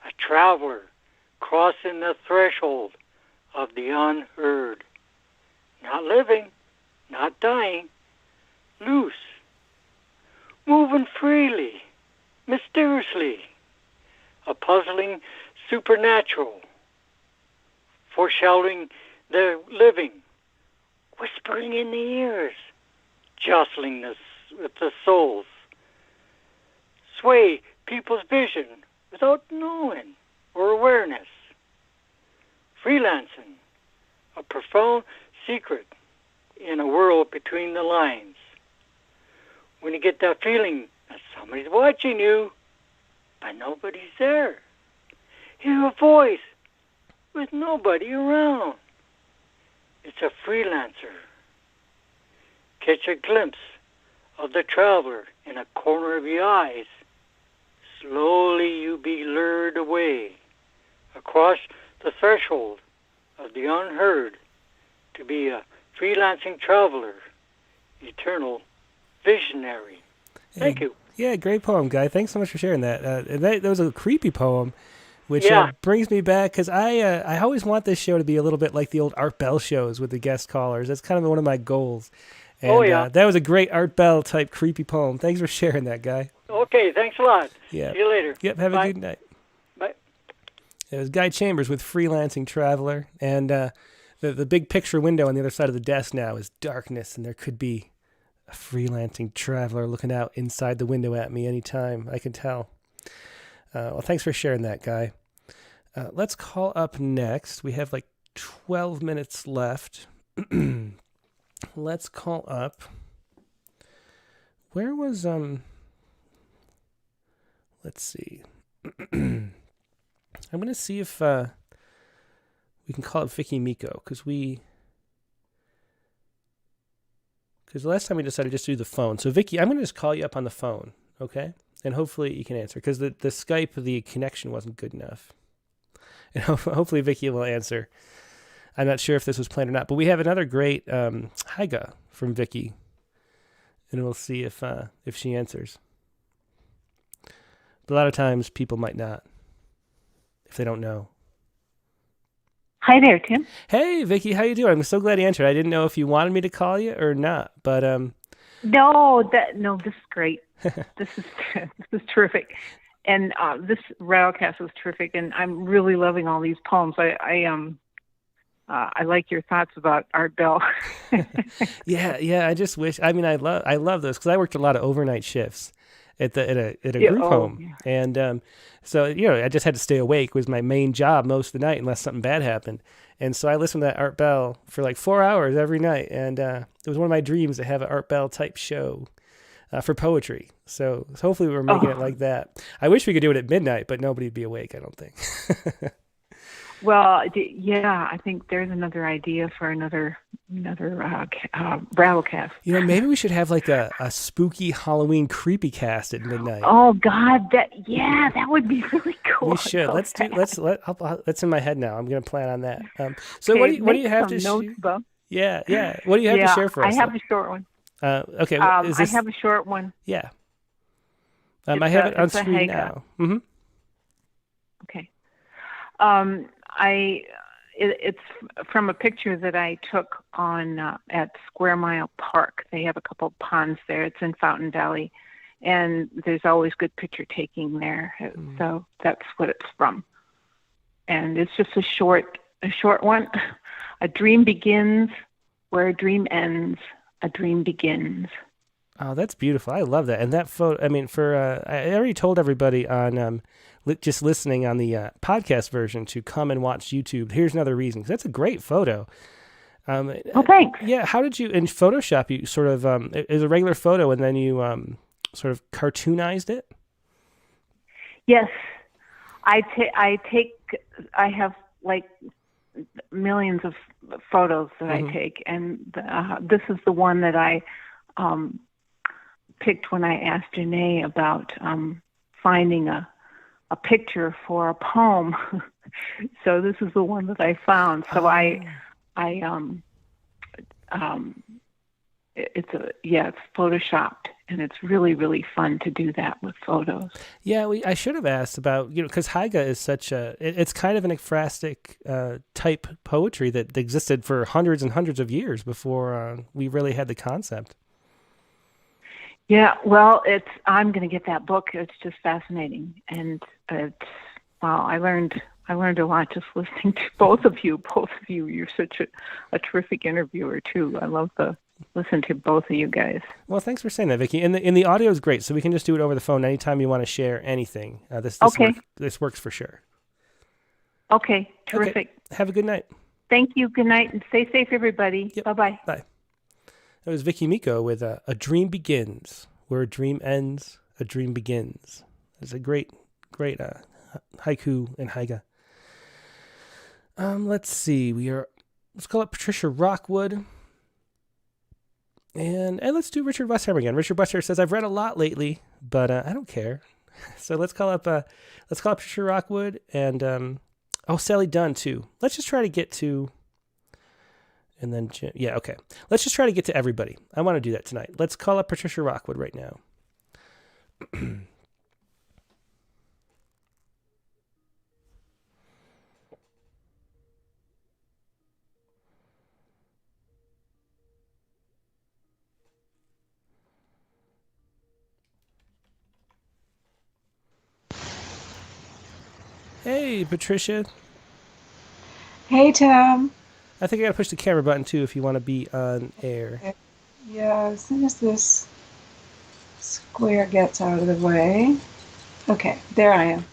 a traveler crossing the threshold of the unheard. Not living, not dying, loose, moving freely, mysteriously, a puzzling supernatural, foreshadowing the living, whispering in the ears, jostling with the souls, sway people's vision without knowing or awareness, freelancing, a profound secret in a world between the lines. When you get that feeling that somebody's watching you, but nobody's there. Hear a voice with nobody around. It's a freelancer. Catch a glimpse of the traveler in a corner of your eyes. Slowly you be lured away across the threshold of the unheard to be a freelancing traveler, eternal visionary. Thank you. Yeah, great poem, Guy. Thanks so much for sharing that. That was a creepy poem, which brings me back, because I always want this show to be a little bit like the old Art Bell shows with the guest callers. That's kind of one of my goals. And, that was a great Art Bell type creepy poem. Thanks for sharing that, Guy. Okay, thanks a lot. Yeah. See you later. Yep, have a good night. Bye. It was Guy Chambers with Freelancing Traveler, and the big picture window on the other side of the desk now is darkness, and there could be a freelancing traveler looking out inside the window at me anytime. I can tell. Well, thanks for sharing that, Guy. Let's call up next. We have like 12 minutes left. Let's call up. Where was let's see. I'm gonna see if we can call up Vicky Miko, because last time we decided just to do the phone. So Vicky, I'm gonna just call you up on the phone, okay? And hopefully you can answer, because the Skype, the connection wasn't good enough. And hopefully Vicky will answer. I'm not sure if this was planned or not, but we have another great Haiga from Vicky, and we'll see if she answers. But a lot of times people might not, if they don't know. Hi there, Tim. Hey, Vicky, how you doing? I'm so glad you answered. I didn't know if you wanted me to call you or not, but No, this is great. This is terrific, and this Rattlecast was terrific, and I'm really loving all these poems. I like your thoughts about Art Bell. Yeah. I just wish. I mean, I love those, because I worked a lot of overnight shifts at a group home, and so I just had to stay awake. It was my main job most of the night, unless something bad happened. And so I listened to that Art Bell for like 4 hours every night, and it was one of my dreams to have an Art Bell type show for poetry. So hopefully we're making it like that. I wish we could do it at midnight, but nobody'd be awake, I don't think. Well, I think there's another idea for another Rattlecast. Maybe we should have like a spooky Halloween creepy cast at midnight. Oh God, that would be really cool. We should. That's in my head now. I'm going to plan on that. So okay, what do you have to share? Yeah. What do you have to share for us? I have a short one. Okay. I have a short one. Yeah. I have it on screen now. Mm-hmm. Okay. It's from a picture that I took on at Square Mile Park. They have a couple of ponds there. It's in Fountain Valley, and there's always good picture taking there. So that's what it's from. And it's just a short one. A dream begins where a dream ends. A dream begins. Oh, that's beautiful. I love that. And that photo, I mean, I already told everybody on just listening on the podcast version to come and watch YouTube. Here's another reason, because that's a great photo. Thanks. Yeah, how did you, in Photoshop, you sort of, it was a regular photo and then you sort of cartoonized it? Yes. I have like millions of photos that I take, and this is the one that I picked when I asked Janée about finding a picture for a poem. So this is the one that I found. So I it's photoshopped, and it's really, really fun to do that with photos. Yeah, I should have asked about, because Haiga is such it's kind of an ekphrastic type poetry that existed for hundreds and hundreds of years before we really had the concept. Yeah, well, I'm going to get that book. It's just fascinating, and I learned a lot just listening to both of you. You're such a terrific interviewer too. I love to listen to both of you guys. Well, thanks for saying that, Vicki. And the audio is great, so we can just do it over the phone anytime you want to share anything. This works for sure. Okay, terrific. Okay. Have a good night. Thank you. Good night, and stay safe, everybody. Yep. Bye-bye. Bye. That was Vicki Miko with A Dream Begins. Where a dream ends, a dream begins. It's a great haiku and haiga. Let's see. Let's call it Patricia Rockwood. And let's do Richard Westheimer again. Richard Westheimer says, I've read a lot lately, but I don't care. So let's call up Patricia Rockwood and Sally Dunn too. Let's just try to get to. And then, yeah, okay. Let's just try to get to everybody. I want to do that tonight. Let's call up Patricia Rockwood right now. Hey, Patricia. Hey, Tim. I think I got to push the camera button, too, if you want to be on air. Yeah, as soon as this square gets out of the way. Okay, there I am.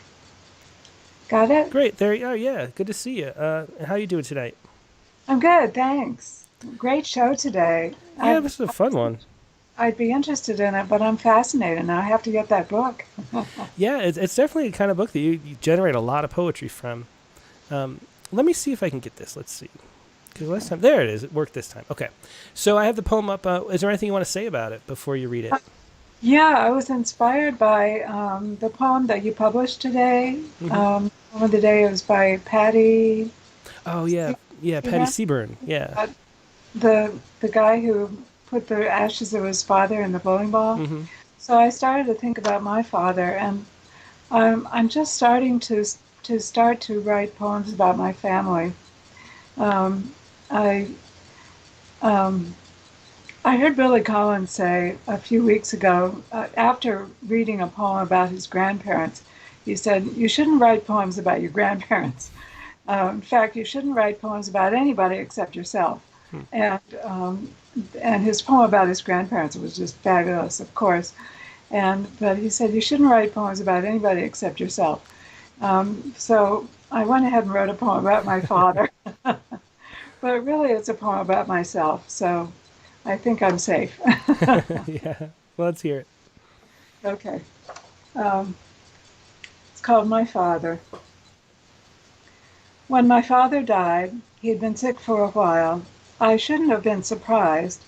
Got it? Great. There you are. Yeah, good to see you. How you doing tonight? I'm good, thanks. Great show today. Yeah, this is a fun one. I'd be interested in it, but I'm fascinated. Now I have to get that book. Yeah, it's definitely the kind of book that you generate a lot of poetry from. Let me see if I can get this. Let's see. Because last time, there it is. It worked this time. Okay. So I have the poem up. Is there anything you want to say about it before you read it? Yeah, I was inspired by the poem that you published today. Mm-hmm. Poem of the day was by Patty. Oh, yeah. Yeah, Patty Seaburn. Yeah. The guy who put the ashes of his father in the bowling ball. Mm-hmm. So I started to think about my father, and I'm just starting to write poems about my family. I heard Billy Collins say a few weeks ago, after reading a poem about his grandparents, he said, you shouldn't write poems about your grandparents. In fact, you shouldn't write poems about anybody except yourself. And his poem about his grandparents was just fabulous, of course. But he said, you shouldn't write poems about anybody except yourself. So I went ahead and wrote a poem about my father. But really, it's a poem about myself. So I think I'm safe. Yeah. Well, let's hear it. Okay. It's called My Father. When my father died, he'd been sick for a while. I shouldn't have been surprised,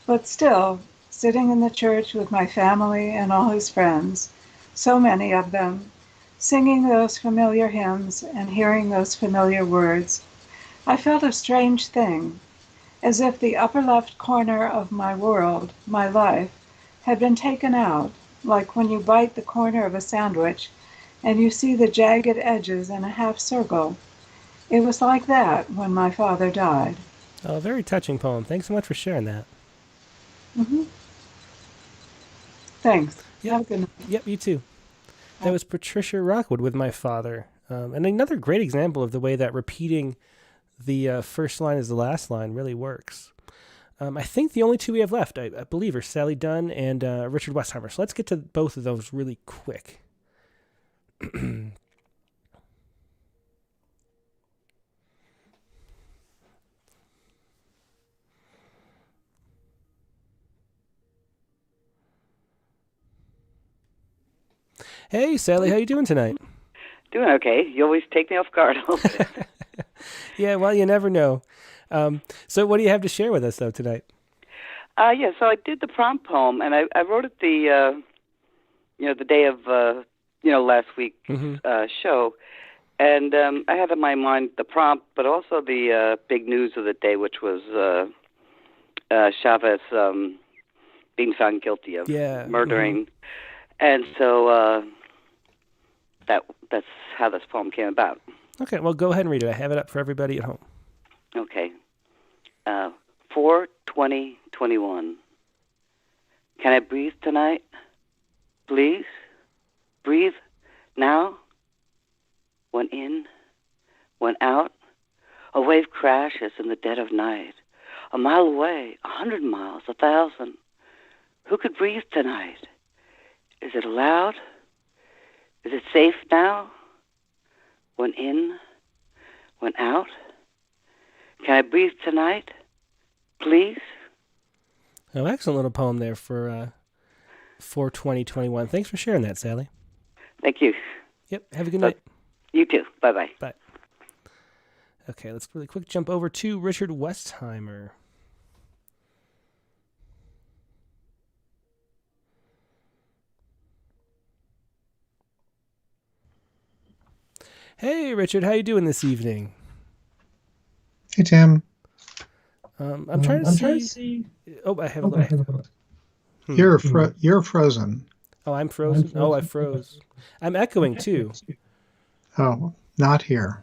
but still, sitting in the church with my family and all his friends, so many of them, singing those familiar hymns and hearing those familiar words, I felt a strange thing, as if the upper left corner of my world, my life, had been taken out, like when you bite the corner of a sandwich and you see the jagged edges in a half circle. It was like that when my father died. Oh, very touching poem. Thanks so much for sharing that. Mm-hmm. Thanks. Yep. Have a good night. Yep, you too. That was Patricia Rockwood with My Father. And another great example of the way that repeating the first line as the last line really works. I think the only two we have left, I believe, are Sally Dunn and Richard Westheimer. So let's get to both of those really quick. Hey, Sally, how you doing tonight? Doing okay. You always take me off guard a little bit. Yeah, well, you never know. So what do you have to share with us, though, tonight? Yeah, so I did the prompt poem, and I wrote it the day of, last week's show. And I had in my mind the prompt, but also the big news of the day, which was Chavez being found guilty of murdering. And so that's how this poem came about. Okay, well, go ahead and read it. I have it up for everybody at home. Okay. 4/20/21. Can I breathe tonight? Please? Breathe now? One in, one out. A wave crashes in the dead of night. A mile away, 100 miles, 1,000. Who could breathe tonight? Is it allowed? Is it safe now? One in, one out. Can I breathe tonight? Please? Oh, excellent little poem there for 4/20/21. Thanks for sharing that, Sally. Thank you. Yep, have a good night. You too. Bye-bye. Bye. Okay, let's really quick jump over to Richard Westheimer. Hey, Richard, how you doing this evening? Hey, Tim. I'm trying to see. Oh, I have a little. You're frozen. Oh, I'm frozen? Oh, I froze. I'm echoing, too. Oh, not here.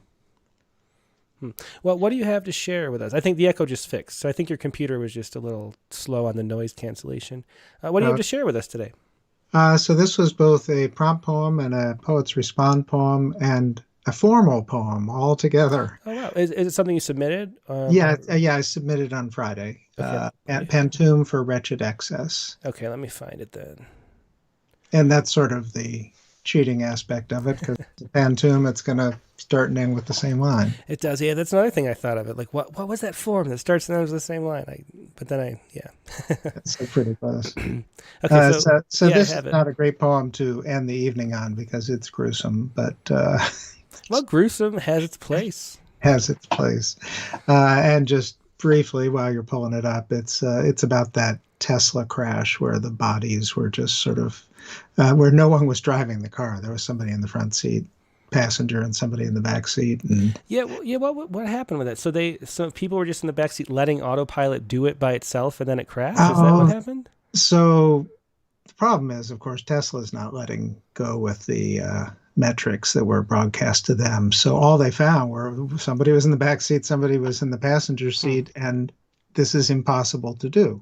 Well, what do you have to share with us? I think the echo just fixed, so I think your computer was just a little slow on the noise cancellation. What do you have to share with us today? So this was both a prompt poem and a Poets Respond poem and a formal poem all together. Oh, wow. Is it something you submitted? Yeah, I submitted on Friday at Pantoum for Wretched Excess. Okay, let me find it then. And that's sort of the cheating aspect of it, because Pantoum, it's going to start and end with the same line. It does, yeah. That's another thing I thought of it. Like, what was that form that starts and ends with the same line? That's pretty close. Okay, so this is not a great poem to end the evening on because it's gruesome, but... well, gruesome has its place. And just briefly, while you're pulling it up, it's about that Tesla crash where the bodies were just sort of... where no one was driving the car. There was somebody in the front seat, passenger, and somebody in the back seat. And what happened with that? So people were just in the back seat letting autopilot do it by itself, and then it crashed. Is that what happened? So the problem is, of course, Tesla's not letting go with the metrics that were broadcast to them. So all they found were somebody was in the back seat, somebody was in the passenger seat, and this is impossible to do.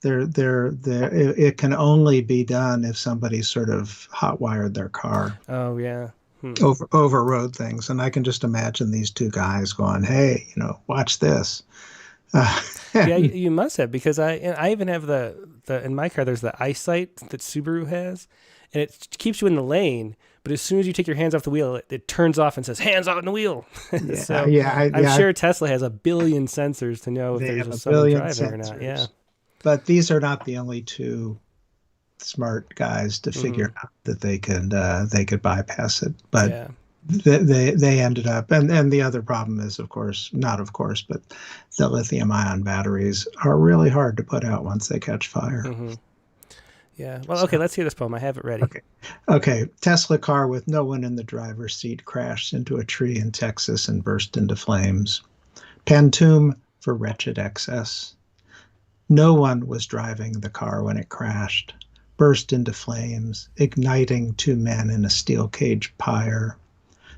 It can only be done if somebody sort of hot-wired their car. Oh, yeah. Overrode things. And I can just imagine these two guys going, hey, watch this. Yeah, you must have, because I even have the in my car, there's the eyesight that Subaru has, and it keeps you in the lane. But as soon as you take your hands off the wheel, it turns off and says, hands on the wheel. I'm sure Tesla has a billion sensors to know if there's someone driving or not. Yeah. But these are not the only two smart guys to figure out that they could bypass it. But they ended up, and the other problem is, but the lithium-ion batteries are really hard to put out once they catch fire. Mm-hmm. Yeah. Well, okay, let's hear this poem. I have it ready. Okay. Tesla car with no one in the driver's seat crashed into a tree in Texas and burst into flames. Pantoum for Wretched Excess. No one was driving the car when it crashed, burst into flames, igniting two men in a steel cage pyre.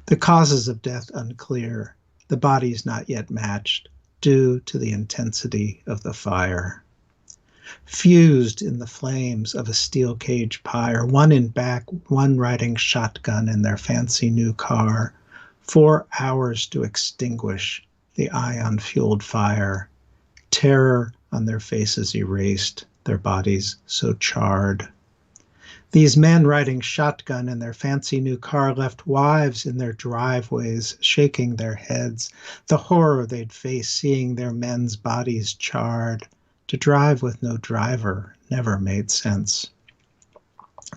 The causes of death unclear, the bodies not yet matched, due to the intensity of the fire. Fused in the flames of a steel cage pyre, one in back, one riding shotgun in their fancy new car, 4 hours to extinguish the ion-fueled fire. Terror on their faces erased, their bodies so charred. These men riding shotgun in their fancy new car left wives in their driveways, shaking their heads, the horror they'd face seeing their men's bodies charred. To drive with no driver never made sense.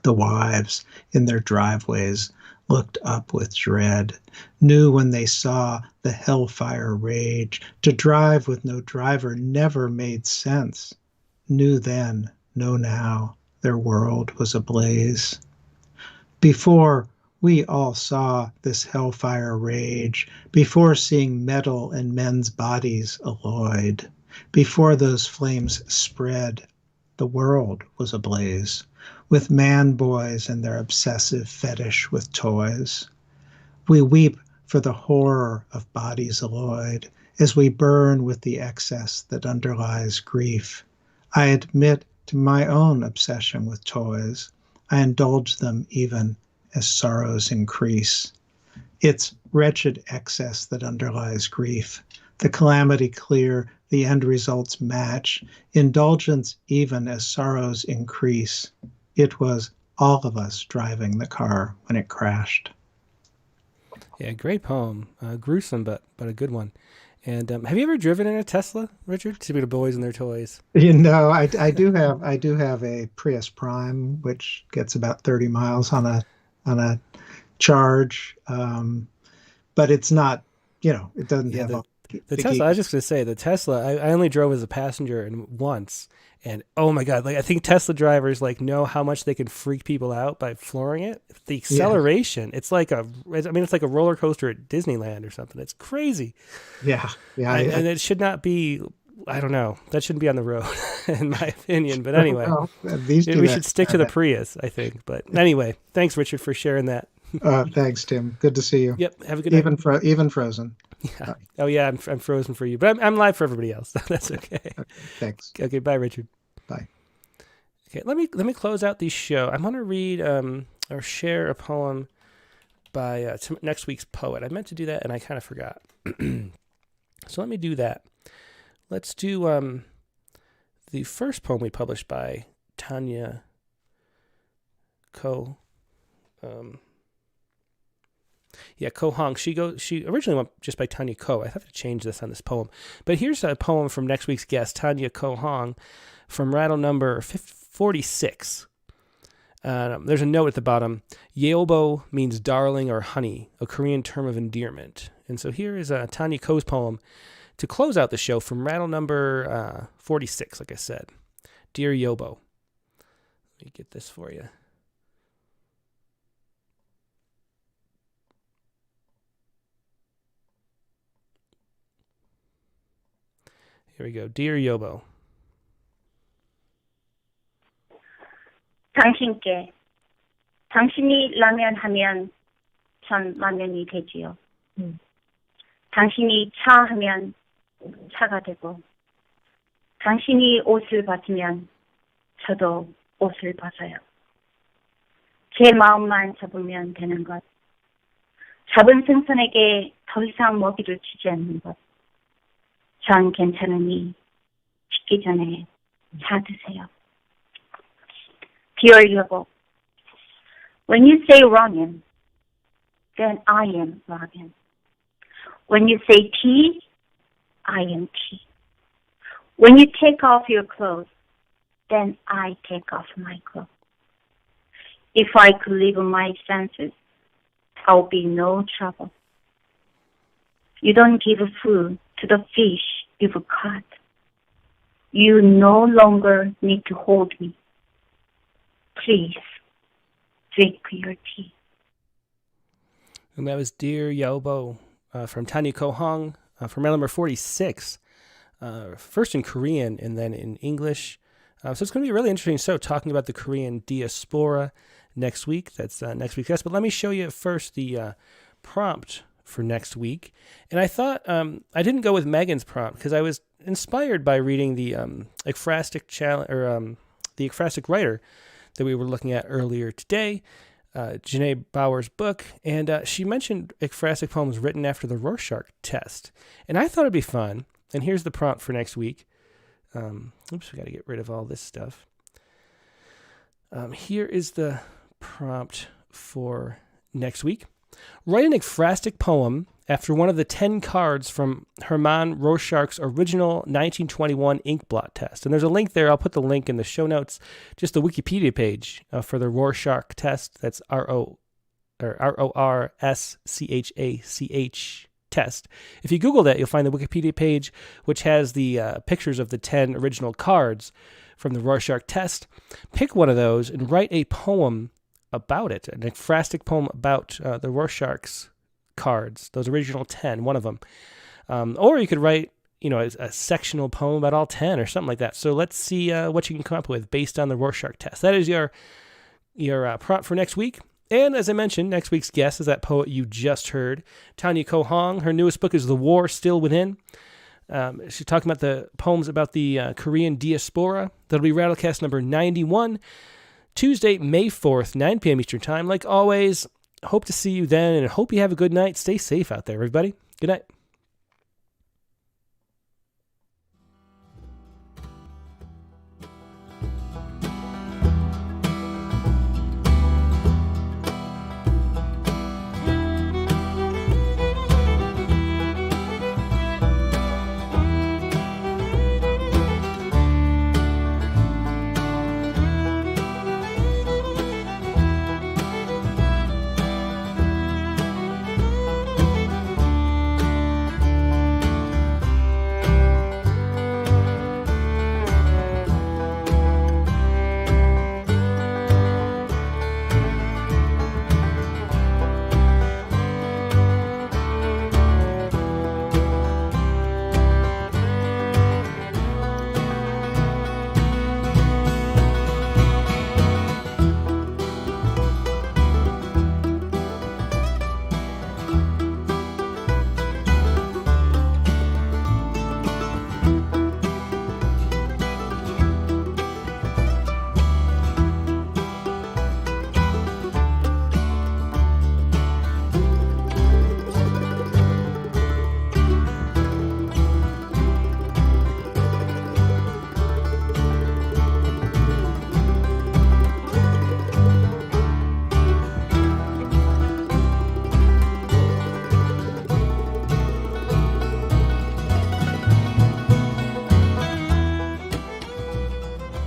The wives in their driveways looked up with dread, knew when they saw the hellfire rage. To drive with no driver never made sense. Knew then, know now, their world was ablaze. Before we all saw this hellfire rage, before seeing metal and men's bodies alloyed, Before those flames spread, the world was ablaze, with man-boys and their obsessive fetish with toys. We weep for the horror of bodies alloyed as we burn with the excess that underlies grief. I admit to my own obsession with toys. I indulge them even as sorrows increase. It's wretched excess that underlies grief. The calamity clear, the end results match. Indulgence even as sorrows increase. It was all of us driving the car when it crashed. Yeah, great poem. Gruesome, but a good one. And have you ever driven in a Tesla, Richard? To be the boys and their toys. You know, I do have a Prius Prime, which gets about 30 miles on a charge, but it's not. It doesn't have the Tesla. I was just going to say the Tesla. I only drove as a passenger and once. And oh my God, I think Tesla drivers know how much they can freak people out by flooring it. The acceleration, it's like a roller coaster at Disneyland or something. It's crazy. Yeah. And it should not be, I don't know, that shouldn't be on the road in my opinion. But anyway, we should stick to the Prius, I think. But anyway, thanks Richard for sharing that. Thanks, Tim. Good to see you. Yep. Have a good night. Even frozen. Yeah. Oh yeah, I'm frozen for you, but I'm live for everybody else. So that's okay. Thanks. Okay. Bye, Richard. Bye. Okay. Let me close out the show. I'm going to read or share a poem by next week's poet. I meant to do that and I kind of forgot. So let me do that. Let's do the first poem we published by Tanya Ko. Ko Hong. She originally went just by Tanya Ko. I have to change this on this poem. But here's a poem from next week's guest, Tanya Ko Hong, from rattle number 46. There's a note at the bottom. Yeobo means darling or honey, a Korean term of endearment. And so here is Tanya Ko's poem to close out the show from rattle number 46, like I said. Dear Yeobo. Let me get this for you. Here we go. Dear Yeobo. 당신께 당신이 라면 하면 전 라면이 되지요. 당신이 차 하면 차가 되고 당신이 옷을 벗으면 저도 옷을 벗어요. 제 마음만 잡으면 되는 것. 잡은 생선에게 더 이상 먹이를 주지 않는 것. 전 괜찮으니 식기 전에 차 드세요. Dear Yeobo, when you say ramen, then I am ramen. When you say tea, I am tea. When you take off your clothes, then I take off my clothes. If I could live on my senses, there will be no trouble. You don't give food to the fish you've caught. You no longer need to hold me. Please, drink your tea. And that was Dear Yeobo from Tanya Ko Hong from round number 46. First in Korean and then in English. So it's going to be a really interesting show talking about the Korean diaspora next week. That's next week's guest. But let me show you first the prompt for next week. And I thought I didn't go with Megan's prompt because I was inspired by reading the Ekphrastic the Ekphrastic Writer that we were looking at earlier today, Janée Bauer's book, and she mentioned ekphrastic poems written after the Rorschach test. And I thought it'd be fun, and here's the prompt for next week. Oops, we got to get rid of all this stuff. Here is the prompt for next week. Write an ekphrastic poem after one of the 10 cards from Hermann Rorschach's original 1921 inkblot test. And there's a link there. I'll put the link in the show notes, just the Wikipedia page for the Rorschach test. That's RORSCHACH test. If you Google that, you'll find the Wikipedia page, which has the pictures of the 10 original cards from the Rorschach test. Pick one of those and write a poem about it, an ekphrastic poem about the Rorschach's cards, those original 10, one of them. Or you could write a sectional poem about all 10 or something like that. So let's see what you can come up with based on the Rorschach test. That is your prompt for next week. And as I mentioned, next week's guest is that poet you just heard, Tanya Ko Hong. Her newest book is The War Still Within. She's talking about the poems about the Korean diaspora. That'll be Rattlecast number 91, Tuesday, May 4th, 9 p.m. Eastern Time. Like always, hope to see you then, and hope you have a good night. Stay safe out there, everybody. Good night.